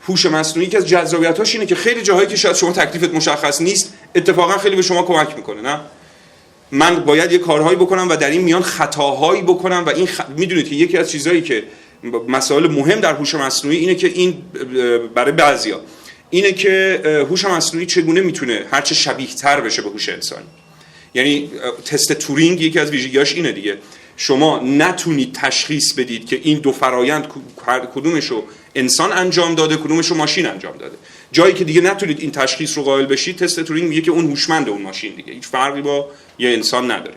هوش مصنوعی که از جذابیتاش اینه که خیلی جاهایی که شاید شما تکلیفت مشخص نیست اتفاقا خیلی به شما کمک میکنه. نه من باید یه کارهایی بکنم و در این میان خطاهایی بکنم و این میدونید که یکی از چیزایی که مسائل مهم در هوش مصنوعی اینه که این برای بعضیا اینه که هوش مصنوعی چگونه میتونه هرچه شبیه تر بشه به هوش انسانی. یعنی تست تورینگ یکی از ویژگیاش اینه دیگه، شما نتونید تشخیص بدید که این دو فرایند کدومشو انسان انجام داده کدومشو ماشین انجام داده. جایی که دیگه نتونید این تشخیص رو قائل بشید، تست تورینگ میگه که اون هوشمند اون ماشین دیگه هیچ فرقی با یه انسان نداره.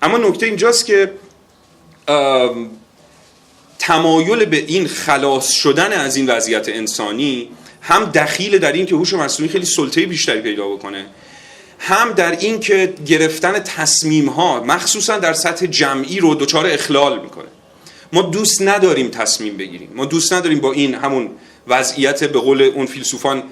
اما نکته اینجاست که تمایل به این خلاص شدن از این وضعیت انسانی هم دخیل در این که هوش مصنوعی خیلی سلطه بیشتری پیدا بکنه، هم در این که گرفتن تصمیم ها مخصوصا در سطح جمعی رو دچار اخلال میکنه. ما دوست نداریم تصمیم بگیریم، ما دوست نداریم با این همون وضعیت به قول اون فیلسوفان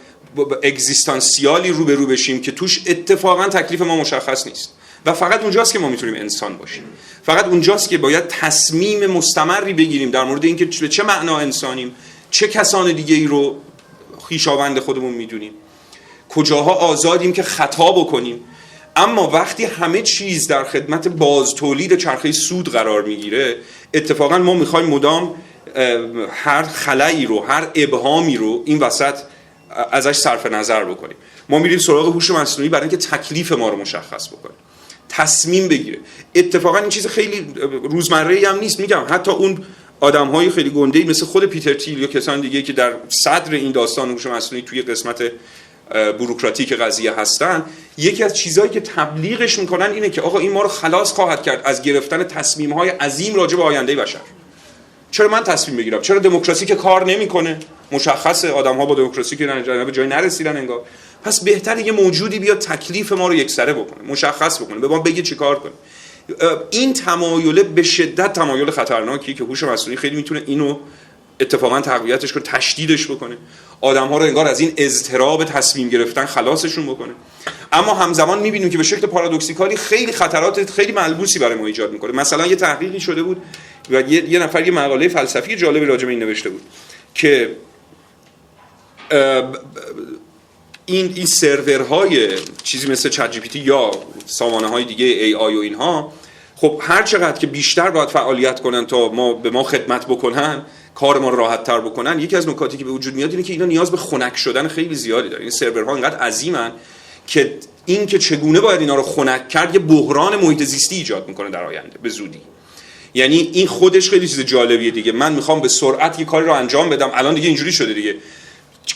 اگزیستانسیالی روبرو بشیم که توش اتفاقا تکلیف ما مشخص نیست و فقط اونجاست که ما میتونیم انسان باشیم، فقط اونجاست که باید تصمیم مستمری بگیریم در مورد اینکه به چه معنا انسانیم، چه کسان دیگه ای رو خویشاوند خودمون میدونیم، کجاها آزادیم که خطا بکنیم. اما وقتی همه چیز در خدمت باز تولید چرخه سود قرار میگیره، اتفاقا ما میخوایم مدام هر خلایی رو، هر ابهامی رو این وسط ازش صرف نظر بکنیم. ما میریم سراغ هوش مصنوعی برای اینکه تکلیف ما رو مشخص بکنه، تصمیم بگیره. اتفاقا این چیز خیلی روزمره‌ای هم نیست. میگم حتی اون آدم‌های خیلی گنده‌ای مثل خود پیتر تیل یا کسان دیگه که در صدر این داستان هوش مصنوعی توی قسمت بوروکراتیک قضیه هستن، یکی از چیزهایی که تبلیغش میکنن اینه که آقا این ما رو خلاص خواهد کرد از گرفتن تصمیم‌های عظیم راجع به آینده بشر. چرا من تصمیم بگیرم؟ چرا دموکراسی که کار نمیکنه؟ مشخصه آدم‌ها با دموکراسی که به جای نرسیدن انگار. پس بهتره یه موجودی بیاد تکلیف ما رو یکسره بکنه، مشخص بکنه، به ما بگه چیکار کنه. این تمایل به شدت تمایل خطرناکیه که هوش مصنوعی خیلی میتونه اینو اتفاقا تقویتش کنه، تشدیدش بکنه، آدم‌ها رو انگار از این اضطراب تصمیم گرفتن خلاصشون بکنه. اما همزمان می‌بینیم که به شکل پارادوکسیکالی خیلی خطرات خیلی ملموسی برای ما ایجاد می‌کنه. مثلا یه تحقیقی شده بود و یه نفر یه مقاله فلسفی جالبی راجع به این نوشته بود که این سرورهای چیزی مثل چت جی پی تی یا سامانه‌های دیگه ای آی و اینها، خب هر چقدر که بیشتر باید فعالیت کنن تا به ما خدمت بکنن، کار ما رو راحت تر بکنن، یکی از نکاتی که به وجود میاد اینه که اینا نیاز به خنک شدن خیلی زیادی دارن. این سرورها اینقدر عظیمن که این که چگونه باید اینا رو خنک کرد یه بحران محیط زیستی ایجاد میکنه در آینده به زودی. یعنی این خودش خیلی چیز جالبیه دیگه. من میخوام به سرعت یه کاری رو انجام بدم، الان دیگه اینجوری شده دیگه.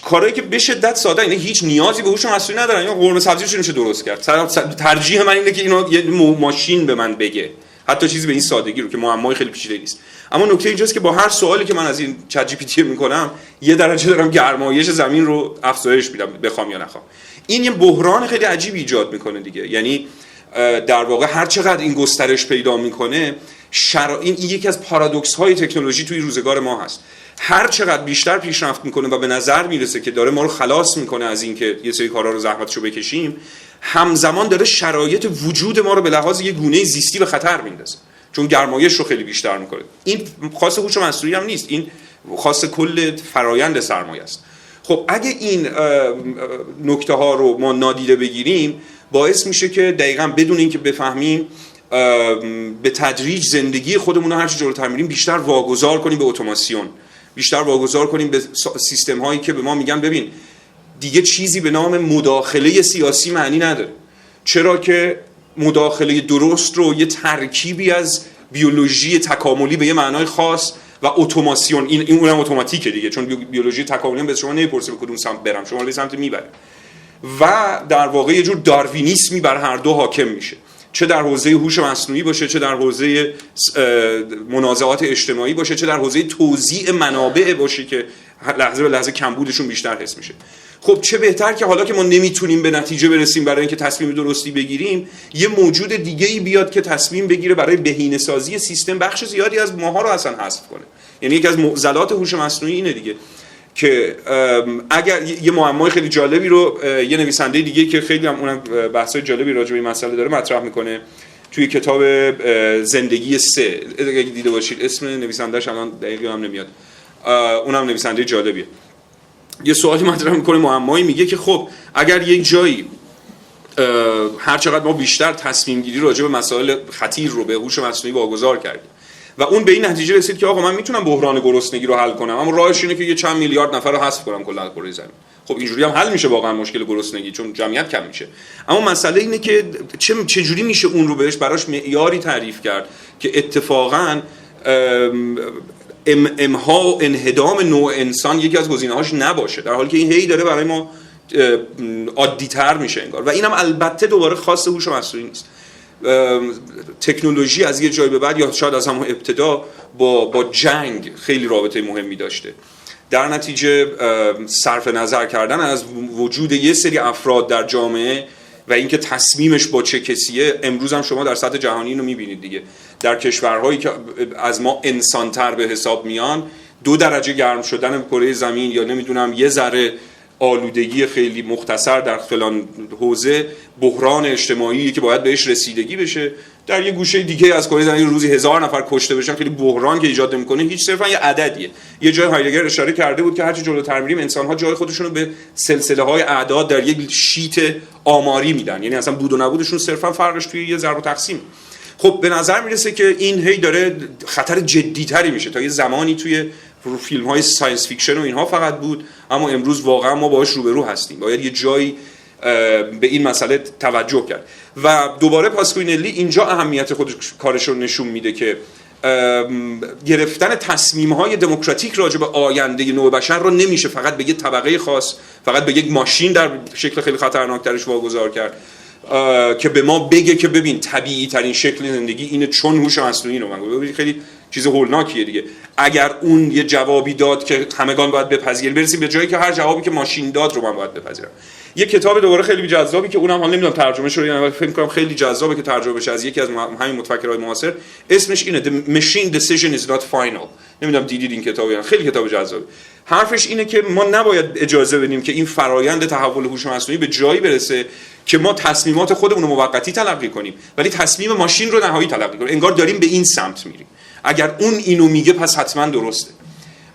کارهایی که به شدت ساده اینا هیچ نیازی به هوش مصنوعی ندارن. یا قرمه سبزی میشه درست کرد. ترجیح من اینه که اینو یه ماشین به من بگه، حتی چیزی به این سادگی رو که معمای خیلی پیچیده نیست. اما نکته اینجاست که با هر سوالی که من از این چت جی پی تی میکنم یه درجه دارم گرمایش زمین رو افزایش میدم، بخوام یا نخوام. این یه بحران خیلی عجیبی ایجاد میکنه دیگه. یعنی در واقع هر چقدر این گسترش پیدا میکنه، این یکی از پارادوکس های تکنولوژی توی روزگار ما هست. هر چقدر بیشتر پیشرفت میکنه و به نظر میرسه که داره ما رو خلاص میکنه از این که یه سری کارا رو زحمتشو بکشیم، همزمان داره شرایط وجود ما رو به لحاظ یه گونه زیستی به خطر میندازه، چون گرمایش رو خیلی بیشتر میکنه. این خاص هوش مصنوعی هم نیست، این خاص کل فرایند سرمایه است. خب اگه این نکته ها رو ما نادیده بگیریم، باعث میشه که دقیقاً بدون اینکه بفهمیم به تدریج زندگی خودمون رو هر چه جلوتر میریم بیشتر واگذار کنیم به اتوماسیون، بیشتر واگذار کنیم به سیستم هایی که به ما میگن ببین دیگه چیزی به نام مداخله سیاسی معنی نداره. چرا که مداخله درست رو یه ترکیبی از بیولوژی تکاملی به یه معنای خاص و اتوماسیون، این اونم اتوماتیکه دیگه، چون بیولوژی تکاملی به شما نمیپرسه به کدوم سمت برم، شما به سمت میبره و در واقع یه جور داروینیسمی بر هر دو حاکم میشه، چه در حوزه هوش مصنوعی باشه، چه در حوزه منازعات اجتماعی باشه، چه در حوزه توزیع منابع باشه که لحظه به لحظه کمبودشون بیشتر حس میشه. خب چه بهتر که حالا که ما نمیتونیم به نتیجه برسیم برای اینکه تصمیم درستی بگیریم، یه موجود دیگه‌ای بیاد که تصمیم بگیره برای بهینه‌سازی سیستم، بخش زیادی از ماها رو اصلا حذف کنه. یعنی یکی از معضلات هوش مصنوعی اینه دیگه. که اگر یه معمای خیلی جالبی رو یه نویسنده دیگه که خیلی هم اونم بحث‌های جالبی راجع به این مسئله داره مطرح میکنه توی کتاب زندگی 3 اگه دیده باشید، اسم نویسنده‌اش الان دقیقاً هم نمیاد، اونم نویسنده جالبیه. یه سوالی مطرح میکنه، معمایی میگه که خب اگر یک جایی هر چقدر ما بیشتر تصمیم گیری راجع به مسائل خطیر رو به هوش مصنوعی واگذار کردیم و اون به این نتیجه رسید که آقا من میتونم بحران گرسنگی رو حل کنم، اما راهش اینه که یه چند میلیارد نفر رو حذف کنم کلا از کره زمین. خب اینجوری هم حل میشه واقعا مشکل گرسنگی، چون جمعیت کم میشه. اما مسئله اینه که چه جوری میشه اون رو براش معیاری تعریف کرد که اتفاقاً امها و انهدام نوع انسان یکی از گزینه‌هاش نباشه، در حالی که این هی داره برای ما عادی‌تر میشه انگار. و اینم البته دوباره خاص هوش مصنوعی نیست. تکنولوژی از یه جای به بعد یا شاید از همون ابتدا با جنگ خیلی رابطه مهمی داشته. در نتیجه صرف نظر کردن از وجود یه سری افراد در جامعه و اینکه تصمیمش با چه کسیه، امروز هم شما در سطح جهانی اینو می‌بینید دیگه. در کشورهایی که از ما انسان‌تر به حساب میان، 2 درجه گرم شدن کره زمین یا نمیدونم یه ذره آلودگی خیلی مختصر در فلان حوزه بحران اجتماعی که باید بهش رسیدگی بشه. در یه گوشه دیگه از کره زمین روزی 1000 نفر کشته بشن، خیلی بحران که ایجاد نمی‌کنه، هیچ صرفا یه عددیه. یه جای هایدگر اشاره کرده بود که هرچی جلوتر میریم انسان‌ها جای خودشون رو به سلسله‌های اعداد در یک شیت آماری میدن، یعنی اصلا بود و نبودشون صرفا فرقش توی یه ضرب و تقسیم. خب به نظر میرسه که این هی داره خطر جدی‌تری میشه. تا یه زمانی توی فیلم‌های ساینس فیکشن و اینها فقط بود، اما امروز واقعا ما باهاش روبرو هستیم. باید یه جایی به این مسئله توجه کرد. و دوباره پاسکوینلی اینجا اهمیت کارش رو نشون میده که گرفتن تصمیم‌های دموکراتیک راجع به آینده نوع بشر رو نمیشه فقط به یک طبقه خاص، فقط به یک ماشین در شکل خیلی خطرناک‌ترش واگذار کرد که به ما بگه که ببین طبیعی ترین شکل زندگی اینه چون هوش مصنوعی رو من ببین خیلی چیز هولناکیه دیگه. اگر اون یه جوابی داد که همگان باید بپذیریم، برسیم به جایی که هر جوابی که ماشین داد رو من باید بپذیرم. یه کتاب دوباره خیلی جذابی که اونم حالا نمیدونم ترجمه شده یا نه، فکر می‌کنم خیلی جذابه که ترجمه بشه از یکی از همین متفکرای معاصر، اسمش اینه The Machine Decision is not final. نمیدونم دیدید این کتابو یا خیلی کتاب جذابه. حرفش اینه که ما نباید اجازه بدیم که این فرایند تحول هوش مصنوعی به جایی برسه که ما تصمیمات خودمون رو موقتی تلقی کنیم ولی تصمیم ماشین رو نهایی تلقی کنیم. انگار داریم به این سمت میریم. اگر اون اینو میگه پس حتما درسته.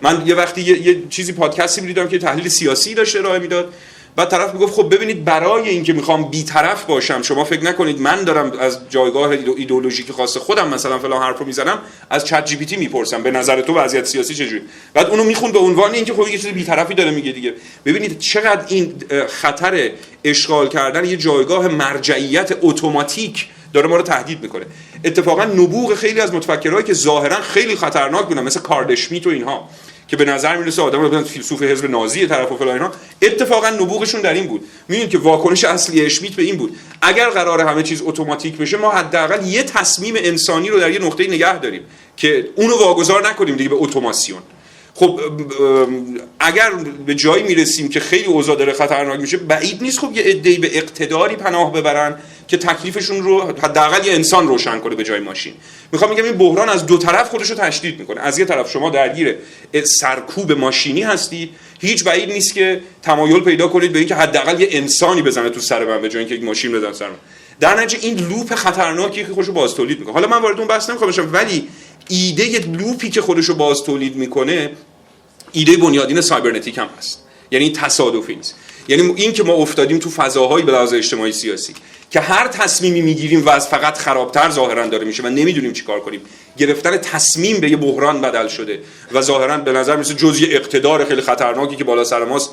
من یه وقتی یه چیزی پادکستی می‌دیدم که تحلیل سیاسی داشته ارائه میداد، بعد طرف میگفت خب ببینید برای اینکه میخوام بی‌طرف باشم، شما فکر نکنید من دارم از جایگاه ایدئولوژیک خاص خودم مثلا فلان حرفو میزنم، از چت جی پی تی میپرسم به نظر تو وضعیت سیاسی چجوری، بعد اونو میخون به عنوان اینکه خب یه چیز بی‌طرفی داره میگه دیگه. ببینید چقدر این خطر اشغال کردن یه جایگاه مرجعیت اتوماتیک داره ما رو تهدید میکنه. اتفاقا نبوغ خیلی از متفکرایی که ظاهرا خیلی خطرناک بودن مثل کارل اشمیت و اینها که به نظر میرسه آدم فیلسوف حزب نازی طرف و فلان اینها، اتفاقا نبوغشون در این بود. میدونید که واکنش اصلی اشمیت به این بود اگر قرار همه چیز اتوماتیک بشه ما حداقل یه تصمیم انسانی رو در یه نقطه نگه داریم که اونو واگذار نکنیم دیگه به اتوماسیون. خب اگر به جایی میرسیم که خیلی اوضاع داره خطرناک میشه، بعید نیست خب یه عده‌ای به اقتداری پناه ببرن که تکلیفشون رو حداقل یه انسان روشن کنه به جای ماشین. میخوام بگم این بحران از دو طرف خودش رو تشدید میکنه. از یه طرف شما درگیر سرکوب ماشینی هستی، هیچ بعید نیست که تمایل پیدا کنید به اینکه حداقل یه انسانی بزنه تو سر من به جای اینکه یک ماشین بزنه سر من. در نتیجه این لوپ خطرناکی که خودش رو باز تولید میکنه. حالا من وارد اون بحث نمیخوام بشم، ولی ایده لوپی که خودش رو باز تولید میکنه ایده بنیادین سایبرنتیک هم هست. یعنی تصادفی نیست. یعنی این که ما افتادیم تو فضاهایی به لحاظ اجتماعی سیاسی که هر تصمیمی میگیریم و از فقط خرابتر ظاهرا داره میشه و نمیدونیم چیکار کنیم. گرفتن تصمیم به یه بحران بدل شده و ظاهرا به نظر میسه جزء اقتدار خیلی خطرناکی که بالا سر ماست،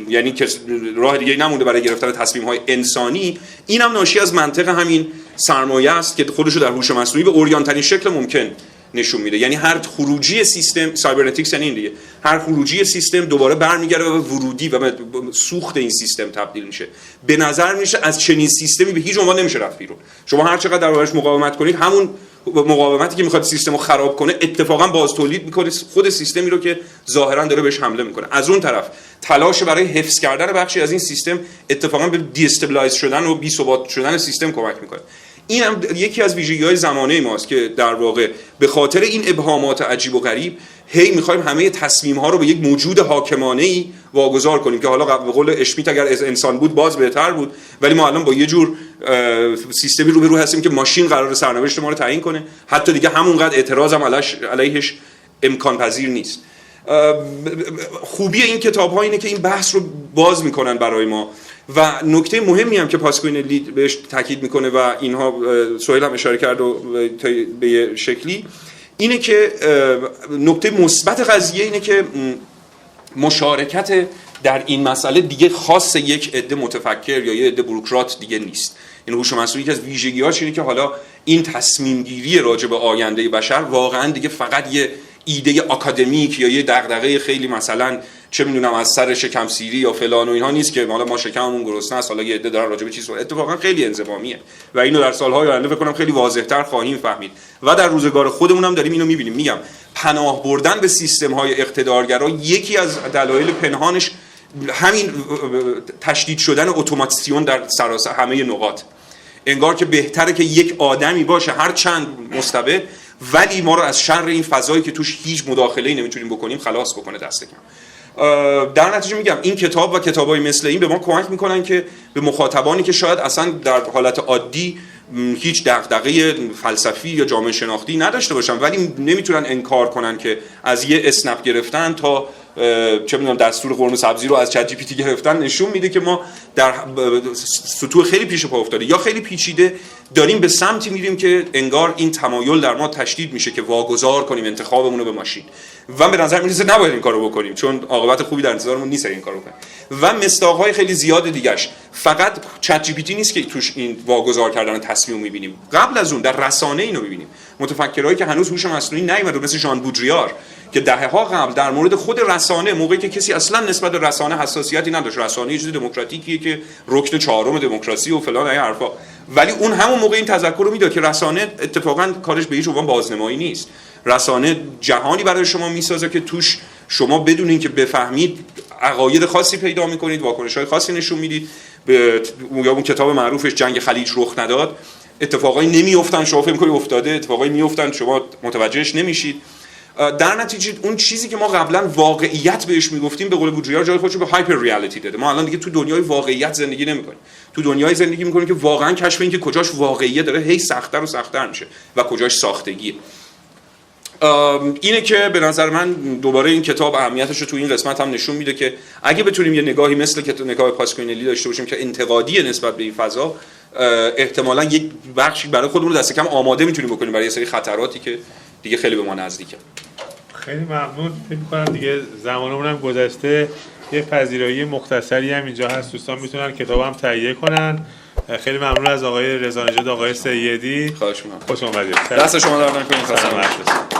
یعنی که راه دیگه نمونده برای گرفتن تصمیم‌های انسانی. اینم ناشی از منطق همین سرمایه است که خودش رو در هوش مصنوعی به اوریان‌ترین شکل ممکن نشون میده. یعنی هر خروجی سیستم، سایبرنتیکس یعنی این دیگه، هر خروجی سیستم دوباره برمیگرده به ورودی و به سوخت این سیستم تبدیل میشه. به نظر میشه از چنین سیستمی به هیچ عنوان نمیشه رفت بیرون. شما هر چقدر دربارش مقاومت کنید، همون مقاومتی که میخواد سیستمو خراب کنه اتفاقا باز تولید میکنه خود سیستمی رو که ظاهرا داره بهش حمله میکنه. از اون طرف تلاش برای حفظ کردن بخشی از این سیستم اتفاقا به دی استابیلایز شدن و بی ثبات شدن سیستم کمک میکنه. این هم یکی از ویژگی‌های زمانه ماست که در واقع به خاطر این ابهامات عجیب و غریب هی می‌خوایم همه تصمیم‌ها رو به یک موجود حاکمانه‌ای واگذار کنیم که حالا به قول اشمیت اگر از انسان بود باز بهتر بود، ولی ما الان با یه جور سیستمی روبرو هستیم که ماشین قرار سرنوشت ما رو تعیین کنه، حتی دیگه همونقدر اعتراض هم علیهش امکان پذیر نیست. خوبی این کتاب‌ها اینه که این بحث رو باز میکنن برای ما و نکته مهمی هم که پاسکوینلی بهش تاکید میکنه و اینها سهیل هم اشاره کرد و به یه شکلی اینه که نکته مثبت قضیه اینه که مشارکت در این مسئله دیگه خاص یک عده متفکر یا یه عده بوروکرات دیگه نیست. این هوش مصنوعی که از ویژگی‌هاش اینه که حالا این تصمیم گیری راجع به آینده بشر واقعا دیگه فقط یه ایده آکادمیک یا یه دغدغه خیلی مثلا چه میدونم از سر شکم سیری یا فلان و اینها نیست که حالا ما شکممون گرسنه است، حالا یه عده دارن راجع به چیز اتفاقا خیلی انضبامیه و اینو در سال‌های آینده فکر کنم خیلی واضح‌تر خواهیم فهمید و در روزگار خودمون هم داریم اینو می‌بینیم. میگم پناه بردن به سیستم‌های اقتدارگرا یکی از دلایل پنهانش همین تشدید شدن اتوماسیون در سراسر همه نقاط. انگار که بهتره که یک آدمی باشه هر چند مستبد ولی ما رو از شر این فضایی که توش هیچ مداخله‌ای نمیتونیم بکنیم خلاص بکنه دست کم. در نتیجه میگم این کتاب و کتابای مثل این به ما کمک میکنن که به مخاطبانی که شاید اصلا در حالت عادی هیچ دغدغه فلسفی یا جامعه شناختی نداشته باشن ولی نمیتونن انکار کنن که از یه اسنپ گرفتن تا چه میدونم دستور قرمه سبزی رو از چت جی پی تی گرفتن نشون میده که ما در سطوح خیلی پیش پا افتاده یا خیلی پیچیده داریم به سمتی میریم که انگار این تمایل در ما تشدید میشه که واگذار کنیم انتخابمون رو به ماشین و به نظر میاد نباید این کارو بکنیم چون عاقبت خوبی در انتظارمون نیست این کارو بکنیم و مصداق‌های خیلی زیاد دیگه‌اش. فقط چت جی پی تی نیست که توش این واگذار کردن تصمیم می‌بینیم، قبل از اون در رسانه اینو می‌بینیم. متفکرایی که هنوز هوش مصنوعی نیومده مثل ژان بودریار که دهه‌ها قبل در مورد خود رسانه موقعی که کسی اصلا نسبت به رسانه حساسیتی نداشت، رسانه یه چیز دموکراتیکیه که رکن چهارم دموکراسی و فلان این حرفا، ولی اون همون موقع این تذکر رو میداد که رسانه اتفاقا کارش به هیچ عنوان بازنمایی نیست. رسانه جهانی برای شما میسازه که توش شما بدون اینکه بفهمید عقاید خاصی پیدا میکنید، واکنش‌های خاصی نشون میدید. به اون کتاب معروفش جنگ خلیج رخ نداد، اتفاقایی نمیافتن شما فکر می‌کنید افتاده، اتفاقایی میافتن شما متوجهش نمیشید. در نتیجه اون چیزی که ما قبلا واقعیت بهش میگفتیم به قول بودریار جای خودش رو به هایپر ریالیتی داده. ما الان دیگه تو دنیای واقعیت زندگی نمی‌کنیم، تو دنیای زندگی می‌کنیم که واقعا کشف این که کجاش واقعیه داره هی سخت‌تر و سخت‌تر میشه و کجاش ساختگیه. اینه که به نظر من دوباره این کتاب اهمیتش رو تو این قسمت هم نشون میده که اگه بتونیم یه نگاهی مثل که نگاه پاسکوینلی داشته باشیم که انتقادی نسبت به این فضا، احتمالاً یک بخشی برای خودمون دست کم آماده میتونیم بکنیم برای یه سری خطراتی که دیگه خیلی به ما نزدیکه. خیلی ممنون. فکر می‌کنم دیگه زمانمون هم گذشته. یه پذیرایی مختصری هم اینجا هست، دوستان میتونن کتابم تهیه کنن. خیلی ممنون از آقای رضا نژاد، آقای سیدی. خواهش می‌کنم. خوش اومدید. دست شما در نکنید.